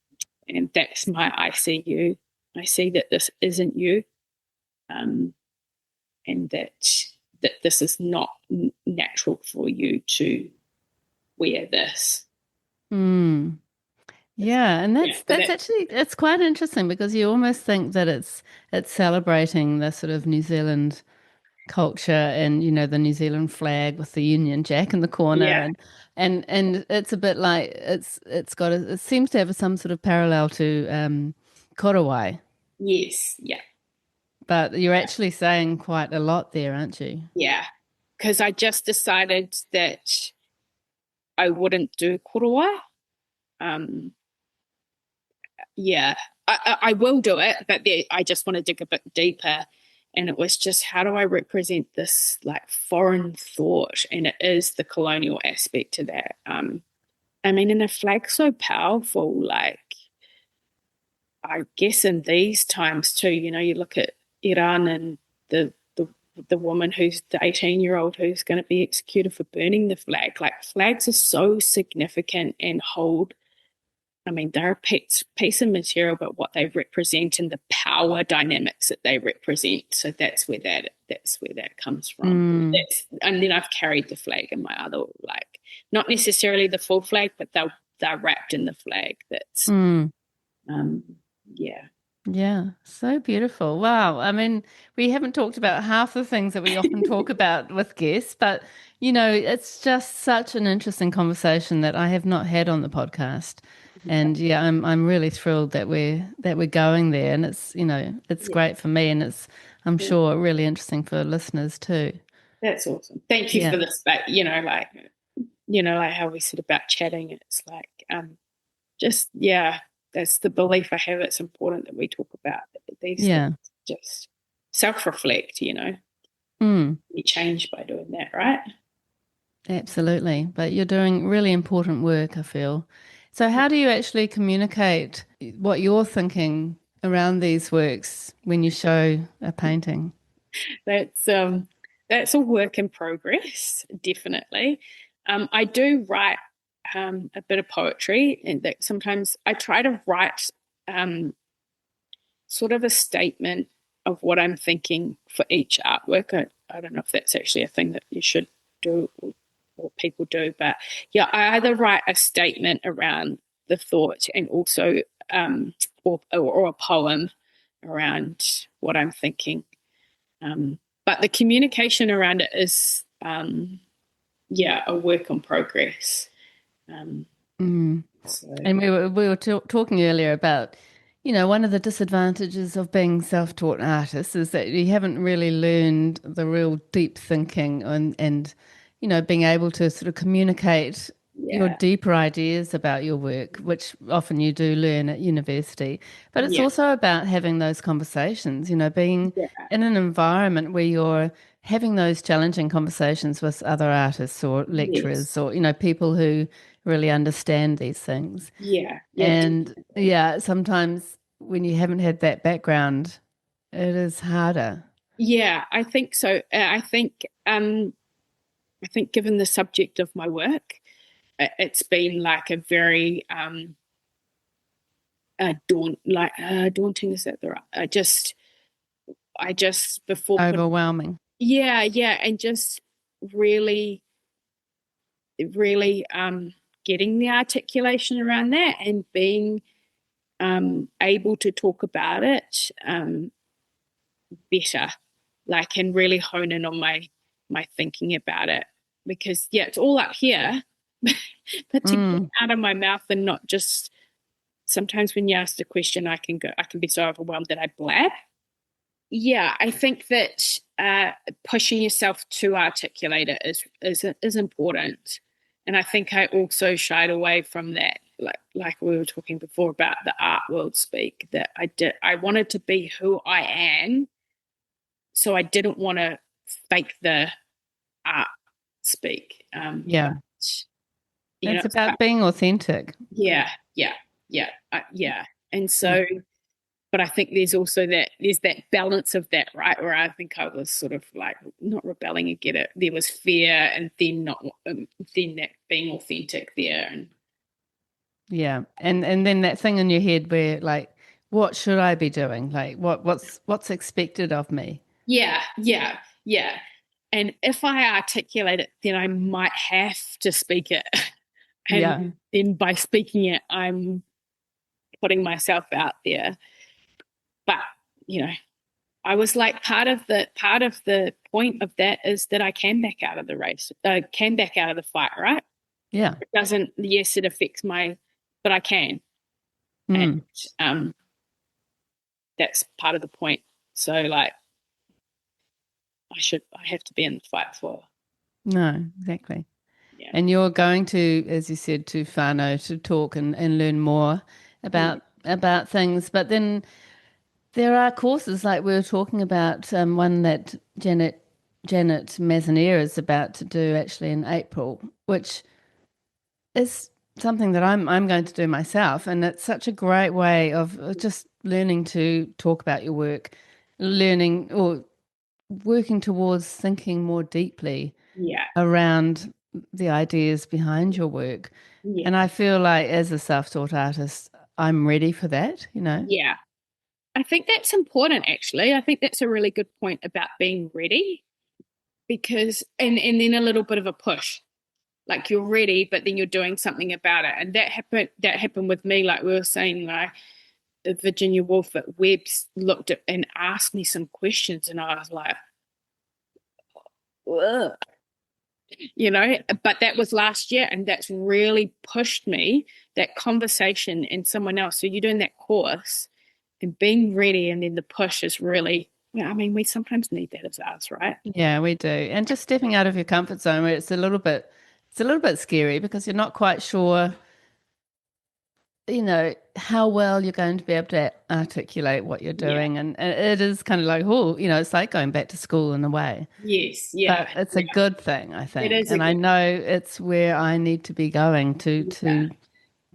and that's my I see you. I see that this isn't you, um, and that this is not natural for you to wear this. Mm. Yeah, and Yeah, that's actually it's quite interesting because you almost think that it's celebrating the sort of New Zealand culture and the New Zealand flag with the Union Jack in the corner yeah, and it's a bit like it seems to have some sort of parallel to Korowai, yes, yeah, but you're actually saying quite a lot there, aren't you? yeah. Because I just decided that I wouldn't do korua. Um, yeah, I will do it, but I just want to dig a bit deeper. And it was just, how do I represent this like foreign thought? And it is the colonial aspect to that. I mean, and a flag's so powerful, like, I guess in these times too, you look at Iran and the woman who's the 18-year-old who's going to be executed for burning the flag. Like, flags are so significant and hold. I mean, they're a piece of material, but what they represent and the power dynamics that they represent. So that's where that comes from. Mm. And then I've carried the flag in my other, like, not necessarily the full flag, but they're wrapped in the flag. That's Mm. um yeah. Yeah, so beautiful. Wow. I mean, we haven't talked about half the things that we often talk about with guests, but it's just such an interesting conversation that I have not had on the podcast. And yeah, I'm really thrilled that we're going there, and it's Yeah, great for me, and it's I'm yeah, sure really interesting for listeners too. that's awesome. Thank you Yeah. for this. But like how we said about chatting, it's like just yeah, that's the belief I have. It's important that we talk about these things. Yeah. Just self-reflect. Mm. You change by doing that, right? Absolutely. But you're doing really important work, I feel. So, how do you actually communicate what you're thinking around these works when you show a painting? That's a work in progress, definitely. I do write a bit of poetry, and that sometimes I try to write um, sort of a statement of what I'm thinking for each artwork. I don't know if that's actually a thing that you should do or people do, but yeah, I either write a statement around the thought and also or a poem around what I'm thinking. But the communication around it is yeah, a work in progress. Um, Mm. so And we were talking earlier about, one of the disadvantages of being self-taught artists is that you haven't really learned the real deep thinking and being able to sort of communicate your yeah, deeper ideas about your work, which often you do learn at university. But it's yeah, also about having those conversations, being yeah, in an environment where you're having those challenging conversations with other artists or yes, lecturers or, people who really understand these things. yeah, yeah, And definitely. yeah, sometimes when you haven't had that background, it is harder. Yeah, I think so. I think given the subject of my work, it's been like a very daunting, is that the right? I just before put Overwhelming. yeah, yeah, and just really really getting the articulation around that and being able to talk about it better, like, and really hone in on my thinking about it, because yeah, it's all up here, but to get Mm, it out of my mouth and not just, sometimes when you ask a question, I can be so overwhelmed that I blab. Yeah, I think that pushing yourself to articulate it is important, and I think I also shied away from that, like we were talking before about the art world speak. That I wanted to be who I am, so I didn't want to fake the art speak. Yeah. But, It's about being authentic. yeah, yeah, yeah, and so. But I think there's that balance of that, right? Where I think I was sort of like not rebelling against it. There was fear, and then not, then that being authentic there, and Yeah. And then that thing in your head where like, what should I be doing? Like what's expected of me? yeah, yeah, yeah. And if I articulate it, then I might have to speak it, Yeah. and then by speaking it, I'm putting myself out there. But you know, I was like part of the point of that is that I can back out of the race, can back out of the fight, right? Yeah. It doesn't, yes, it affects but I can. And Mm. um, that's part of the point. So like, I have to be in the fight for, No, exactly. yeah. And you're going to, as you said, to Whānau to talk and learn more about things. But then there are courses like we were talking about, one that Janet Mazanier is about to do actually in April, which is something that I'm going to do myself, and it's such a great way of just learning to talk about your work, learning or working towards thinking more deeply Yeah. around the ideas behind your work. Yeah. And I feel like as a self-taught artist, I'm ready for that, you know? Yeah. I think that's important, actually. I think that's a really good point about being ready because, and then a little bit of a push. Like you're ready, but then you're doing something about it. And that happened with me, like we were saying, like Virginia Woolf at Webb's looked at and asked me some questions, and I was like, ugh, but that was last year, and that's really pushed me, that conversation and someone else. So you're doing that course and being ready, and then the push is really, I mean, we sometimes need that as us, right? Yeah, we do. And just stepping out of your comfort zone where it's a little bit scary because you're not quite sure, how well you're going to be able to articulate what you're Yeah. doing. And it is kind of like, oh, it's like going back to school in a way. Yes. Yeah. But it's a Yeah. good thing, I It think. is a And I good. know it's where I need to be going Yeah.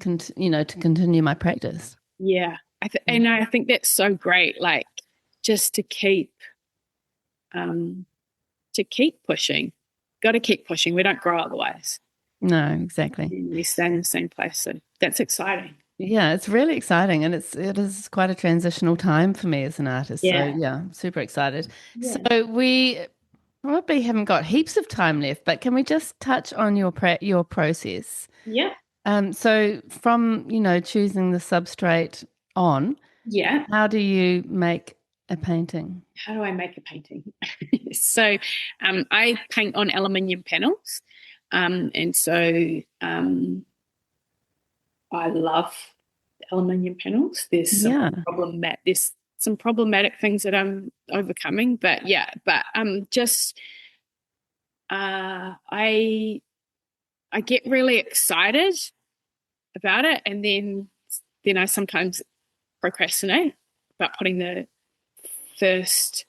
to continue my practice. Yeah. And I think that's so great. Like just to keep pushing. Got to keep pushing. We don't grow otherwise. No, exactly. We stay in the same place. So that's exciting. Yeah, it's really exciting, and it is quite a transitional time for me as an artist. So Yeah. yeah, super excited. So Yeah. we probably haven't got heaps of time left, but can we just touch on your process? Yeah. So from choosing the substrate on, Yeah. how do you make a painting? How do I make a painting? So I paint on aluminium panels. And so I love aluminium panels. Yeah, There's some problematic things that I'm overcoming, but yeah, but just I get really excited about it, and then I sometimes procrastinate about putting first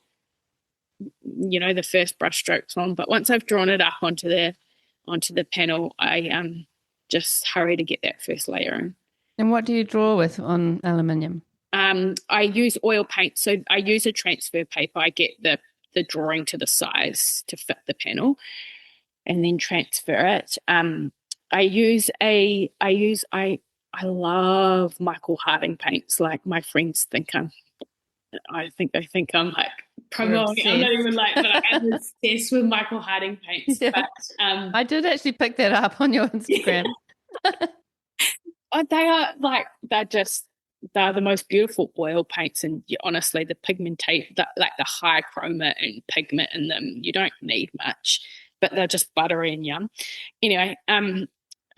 the first brush strokes on. But once I've drawn it up onto the panel, I just hurry to get that first layer in. and what do you draw with on aluminium? I use oil paint, so I use a transfer paper. I get the drawing to the size to fit the panel, and then transfer it. I love Michael Harding paints. Like my friends think they think I'm like promoting. I'm not even like, but I'm obsessed with Michael Harding paints. Yeah. But I did actually pick that up on your Instagram. they are like they're the most beautiful oil paints, and honestly, the pigmentation, like the high chroma and pigment in them, you don't need much, but they're just buttery and yum. Anyway,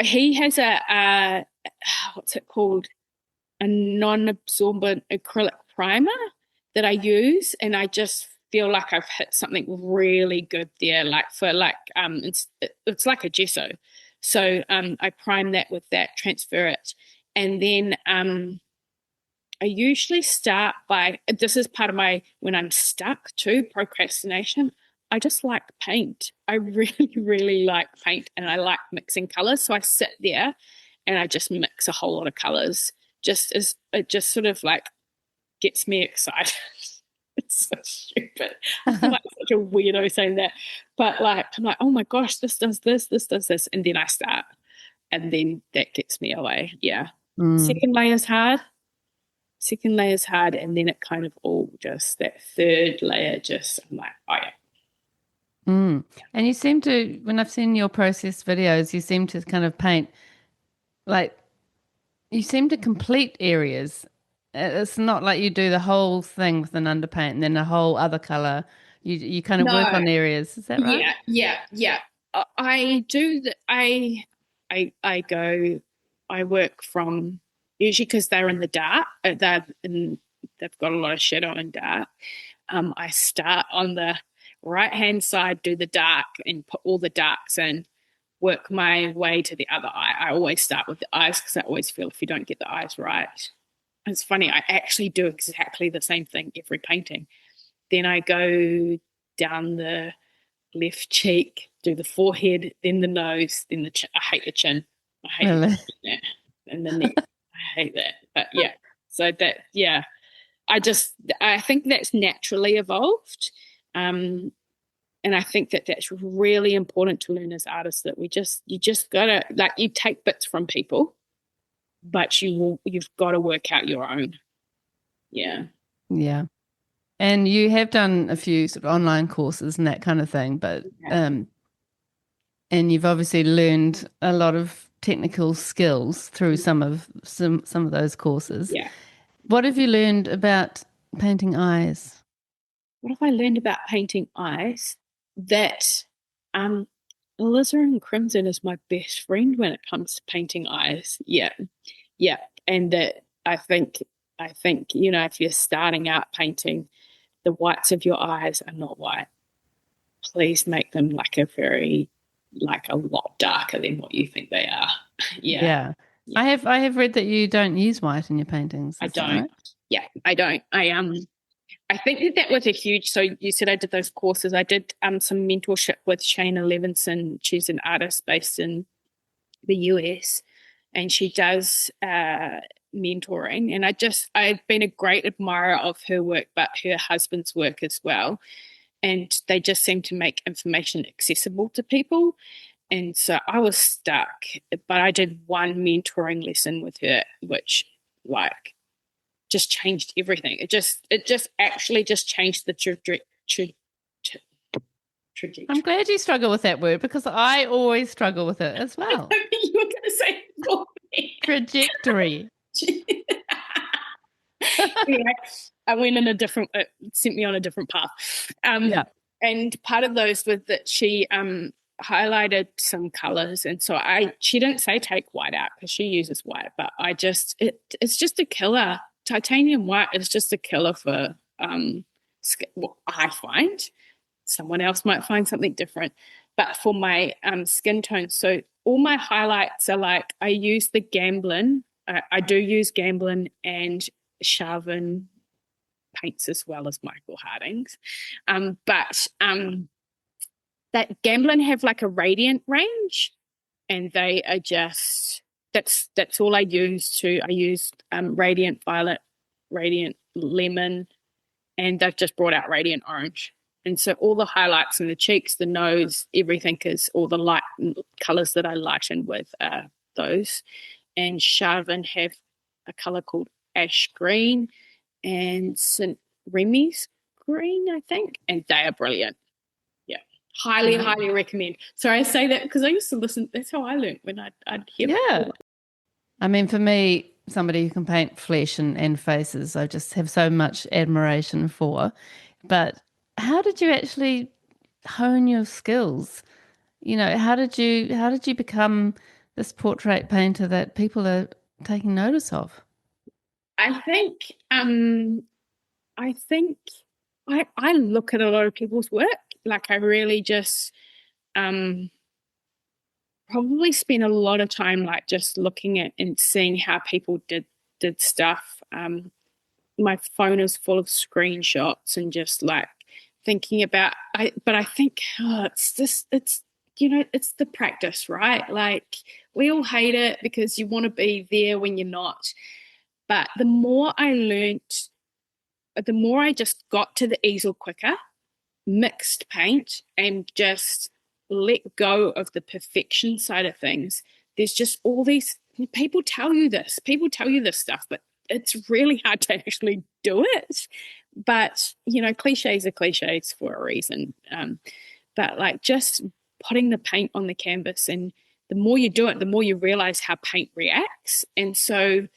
he has a what's it called? A non-absorbent acrylic primer that I use, and I just feel like I've hit something really good there. Like for like it's like a gesso, so I prime that with that, transfer it, and then I usually start by, this is part of my, when I'm stuck too, procrastination, I just like paint. I really, really like paint, and I like mixing colors. So I sit there and I just mix a whole lot of colors, just as it just sort of like gets me excited. It's so stupid. I feel like such a weirdo saying that. But like, I'm like, oh my gosh, this does this. And then I start. And then that gets me away. Yeah. Second layer's hard. Second layer's hard. And then it kind of all just, that third layer, just, I'm like, oh yeah. And you seem to, when I've seen your process videos, you seem to kind of paint, like, you seem to complete areas. It's not like you do the whole thing with an underpaint and then a whole other color. You kind of work No. on areas. Is that right? Yeah. I do I go, I work from, usually because they're in the dark, they've got a lot of shadow and dark. I start on the right hand side, do the dark and put all the darks in, work my way to the other eye. I always start with the eyes because I always feel if you don't get the eyes right, it's funny, I actually do exactly the same thing every painting. Then I go down the left cheek, do the forehead, then the nose, then the chin. I hate the chin. I hate Really? that. And the neck. I hate that. But yeah. So that, yeah. I think that's naturally evolved. And I think that that's really important to learn as artists, that you just gotta, like, you take bits from people, but you've got to work out your own. Yeah. Yeah. And you have done a few sort of online courses and that kind of thing, but and you've obviously learned a lot of technical skills through some of those courses. Yeah. What have you learned about painting eyes? What have I learned about painting eyes? That alizarin crimson is my best friend when it comes to painting eyes. Yeah. And that I think, if you're starting out painting, the whites of your eyes are not white. Please make them like a lot darker than what you think they are. Yeah. I have read that you don't use white in your paintings. I Is that don't. right? Yeah, I don't. I think that was a huge. So you said I did those courses. I did some mentorship with Shayna Levinson. She's an artist based in the US, and she does mentoring. And I've been a great admirer of her work, but her husband's work as well. And they just seem to make information accessible to people. And so I was stuck, but I did one mentoring lesson with her, which like just changed everything. It just actually just changed the trajectory. I'm glad you struggle with that word because I always struggle with it as well. You were going to say it for me. Trajectory. Anyway, I went in it sent me on a different path. And part of those was that she highlighted some colors, and so she didn't say take white out because she uses white, but it's just a killer. Titanium white is just a killer for what I find. Someone else might find something different, but for my skin tone, so all my highlights are like, I use the Gamblin. I do use Gamblin and Charvin paints as well as Michael Harding's, but that Gamblin have like a radiant range, and they are just that's all I use. I use radiant violet, radiant lemon, and they've just brought out radiant orange. And so all the highlights in the cheeks, the nose, everything is all the light colors that I lighten with those. And Charvin have a color called ash green and St. Remy's green, I think, and they are brilliant. Yeah, highly recommend. So I say that because I used to listen. That's how I learned when I'd hear. Yeah, I mean, for me, somebody who can paint flesh and faces, I just have so much admiration for. But how did you actually hone your skills? How did you become this portrait painter that people are taking notice of? I think I think I look at a lot of people's work. Like I really just probably spend a lot of time like just looking at and seeing how people did stuff. My phone is full of screenshots and just like thinking about but I think it's it's the practice, right? Like we all hate it because you want to be there when you're not. But the more I learnt, the more I just got to the easel quicker, mixed paint, and just let go of the perfection side of things. There's just all these people tell you this stuff, but it's really hard to actually do it. But cliches are cliches for a reason. But like just putting the paint on the canvas, and the more you do it, the more you realize how paint reacts. And so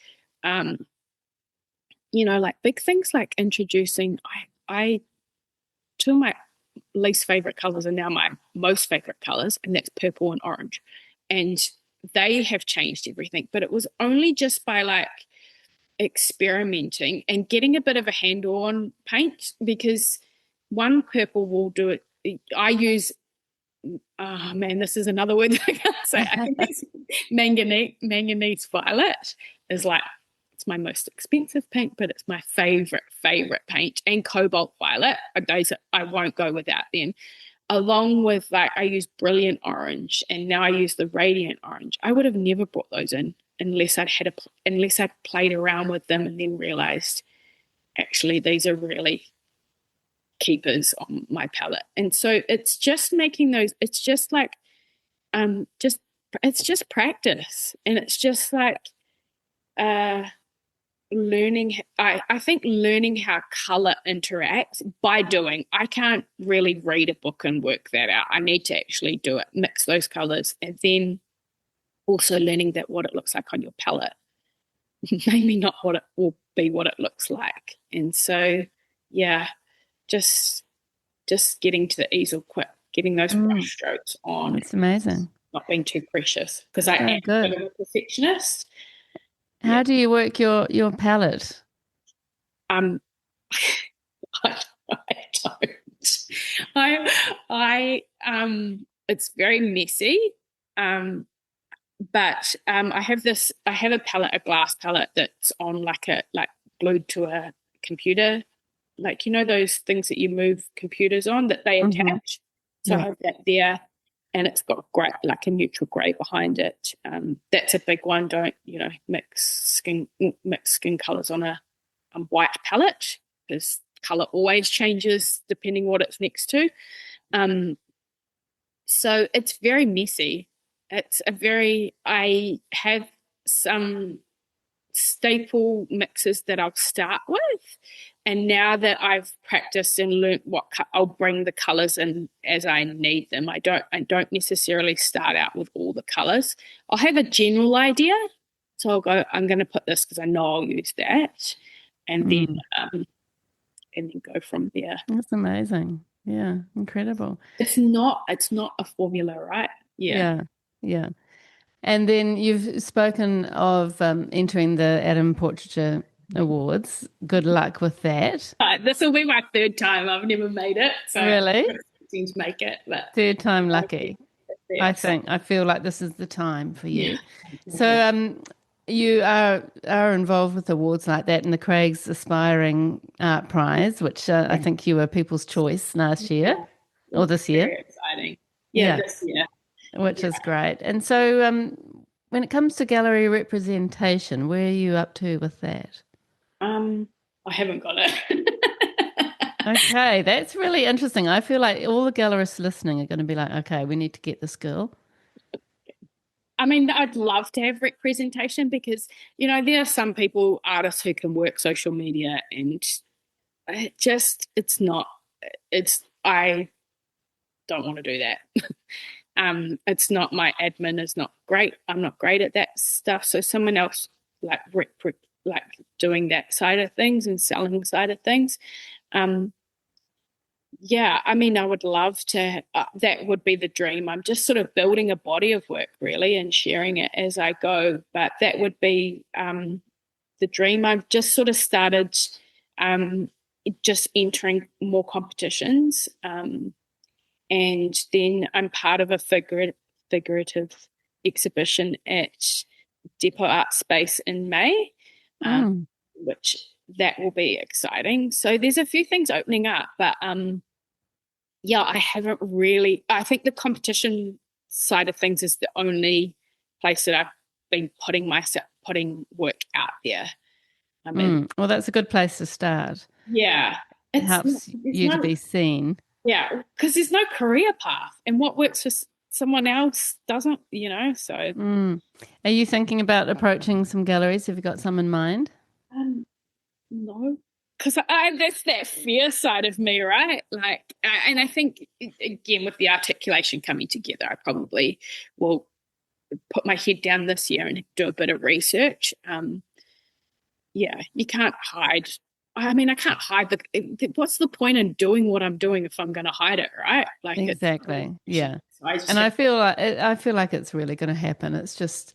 like big things like introducing I two of my least favorite colors are now my most favorite colors, and that's purple and orange. And they have changed everything, but it was only just by like experimenting and getting a bit of a handle on paint, because one purple will do it. I use oh man, this is another word I can't say. I think it's manganese violet is like, it's my most expensive paint, but it's my favorite paint. And cobalt violet are days that I won't go without then. Along with like I use brilliant orange, and now I use the radiant orange. I would have never brought those in unless I'd played around with them and then realized actually these are really keepers on my palette. And so it's just making those, it's just like it's just practice, and it's just like learning. I think learning how color interacts by doing. I can't really read a book and work that out. I need to actually do it, mix those colors, and then also learning that what it looks like on your palette maybe not what it will be, what it looks like. And so yeah, just getting to the easel quick, getting those brush strokes on. It's amazing. Not being too precious, because I am a bit of a perfectionist. How do you work your palette? I don't. It's very messy. But I have a palette, a glass palette that's on like glued to a computer, like those things that you move computers on that they attach. So I have that there, and it's got a neutral grey behind it. That's a big one. Don't mix skin colours on a white palette, because colour always changes depending what it's next to. So it's very messy. I have some staple mixes that I'll start with, and now that I've practiced and learnt I'll bring the colours in as I need them. I don't necessarily start out with all the colours. I'll have a general idea, so I'll go, I'm going to put this because I know I'll use that, and then go from there. That's amazing. Yeah, incredible. It's not a formula, right? Yeah. And then you've spoken of entering the Adam Portraiture Awards. Good luck with that. This will be my third time. I've never made it. So really? I seem to make it. But third time lucky. I feel like this is the time for you. Yeah. So you are involved with awards like that, and the Craig's Aspiring Art Prize, which I think you were People's Choice last year or this year. Very exciting. Yeah, this year. Which is great. And so when it comes to gallery representation, where are you up to with that? I haven't got it. Okay, that's really interesting. I feel like all the gallerists listening are going to be like, okay, we need to get this girl. I mean, I'd love to have representation, because, there are some artists who can work social media, and I don't want to do that. It's not, my admin is not great. I'm not great at that stuff. So someone else like doing that side of things and selling side of things. I mean, I would love to, that would be the dream. I'm just sort of building a body of work really and sharing it as I go. But that would be the dream. I've just sort of started just entering more competitions. And then I'm part of a figurative exhibition at Depot Art Space in May, which that will be exciting. So there's a few things opening up, but I haven't really. I think the competition side of things is the only place that I've been putting work out there. I mean, well, that's a good place to start. Yeah, it helps you to be seen. Yeah, because there's no career path, and what works for someone else doesn't. So. Are you thinking about approaching some galleries? Have you got some in mind? No, because that's that fear side of me, right? Like, and I think again with the articulation coming together, I probably will put my head down this year and do a bit of research. You can't hide. I mean, I can't hide what's the point in doing what I'm doing if I'm going to hide it, right? Like exactly, yeah. So I feel like it's really going to happen. It's just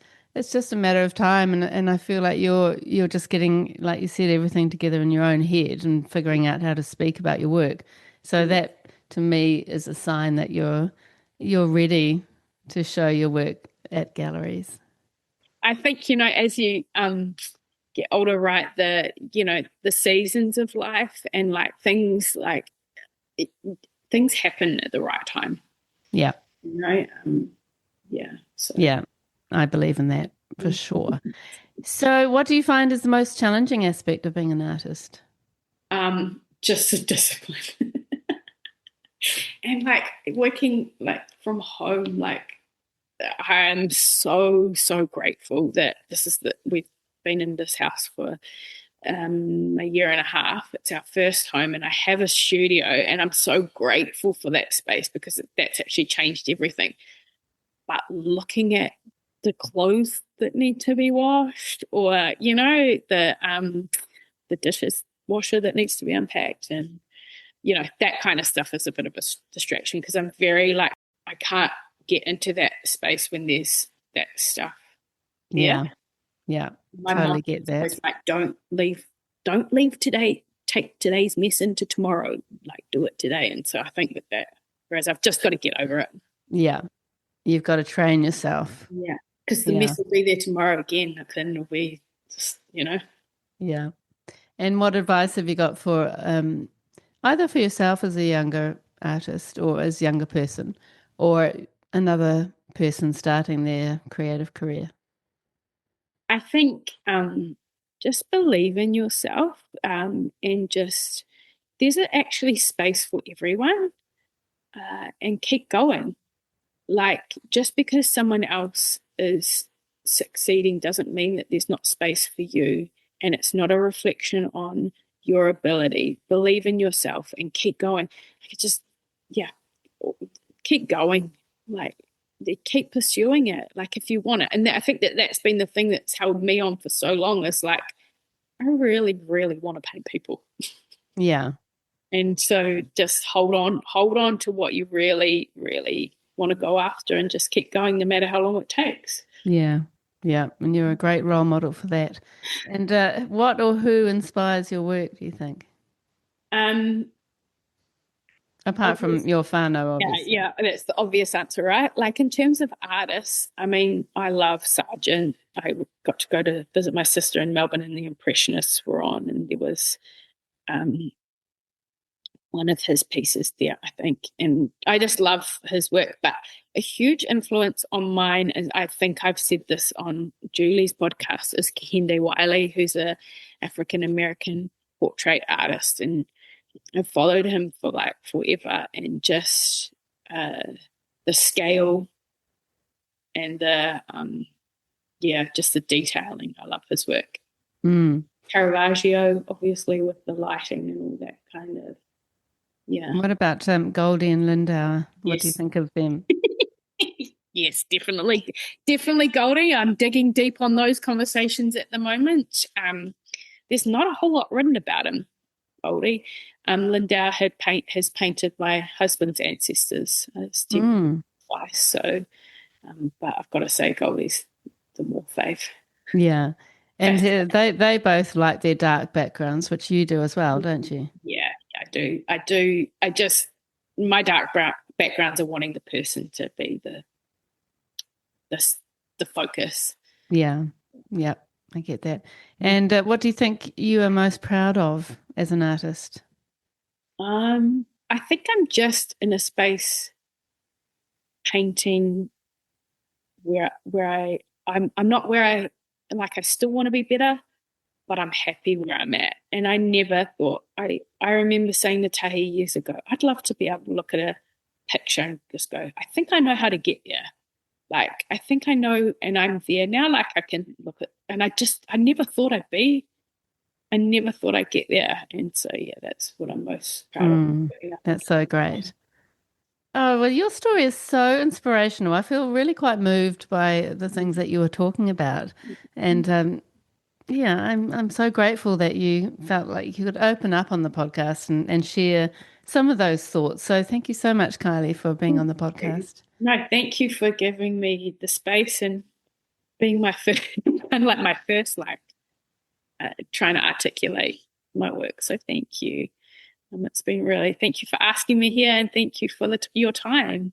a matter of time, and I feel like you're just getting, like you said, everything together in your own head and figuring out how to speak about your work. So that to me is a sign that you're ready to show your work at galleries. I think as you get older, right, the seasons of life and like things happen at the right time. Yeah. So. Yeah, I believe in that for sure. So what do you find is the most challenging aspect of being an artist? Just the discipline. And like working like from home, like I am so grateful that we've been in this house for a year and a half. It's our first home, and I have a studio, and I'm so grateful for that space because that's actually changed everything. But looking at the clothes that need to be washed, or the dishes washer that needs to be unpacked, and that kind of stuff is a bit of a distraction because I'm very like I can't get into that space when there's that stuff. Yeah. My totally mom get that. was like, don't leave today. Take today's mess into tomorrow. Like, do it today. And so I think that whereas I've just got to get over it. Yeah, you've got to train yourself. Yeah, because the mess will be there tomorrow again, and it'll be just Yeah. And what advice have you got for either for yourself as a younger artist or as a younger person, or another person starting their creative career? I think just believe in yourself and just there's actually space for everyone and keep going. Like just because someone else is succeeding doesn't mean that there's not space for you, and it's not a reflection on your ability. Believe in yourself and keep going. Keep going. Like keep pursuing it. Like if you want it, and I think that's been the thing that's held me on for so long. Is like I really, really want to paint people. Yeah. And so just hold on to what you really, really want to go after, and just keep going no matter how long it takes. Yeah. And you're a great role model for that. And what or who inspires your work, do you think? Apart from your whānau, obviously. Yeah, that's the obvious answer, right? Like in terms of artists, I mean, I love Sargent. I got to go to visit my sister in Melbourne, and the Impressionists were on, and there was one of his pieces there, I think. And I just love his work. But a huge influence on mine, and I think I've said this on Julie's podcast, is Kehinde Wiley, who's a African-American portrait artist. And I've followed him for like forever, and just the scale and just the detailing. I love his work. Caravaggio, obviously, with the lighting and all that kind of. Yeah. What about Goldie and Lindauer? What do you think of them? Yes, definitely Goldie. I'm digging deep on those conversations at the moment. There's not a whole lot written about him, Goldie. Lindauer has painted my husband's ancestors twice. So, but I've got to say Goldie's the more fave. Yeah. And they both like their dark backgrounds, which you do as well, don't you? Yeah. do. I just, my backgrounds are wanting the person to be the focus. Yeah. I get that. And what do you think you are most proud of as an artist? I think I'm just in a space painting where I'm not where I still want to be better, but I'm happy where I'm at. And I never thought, I remember saying to Tahi years ago, I'd love to be able to look at a picture and just go, I think I know how to get there. Like, I think I know, and I'm there now. Like, I can look at, and I never thought I never thought I'd get there. And so, yeah, that's what I'm most proud of. That's so great. Oh, well, your story is so inspirational. I feel really quite moved by the things that you were talking about. And yeah, I'm so grateful that you felt like you could open up on the podcast and share some of those thoughts. So thank you so much, Kylie, for being on the podcast. No, thank you for giving me the space and being my first, unlike my first, trying to articulate my work. So thank you. It's been really, thank you for asking me here, and thank you for your time.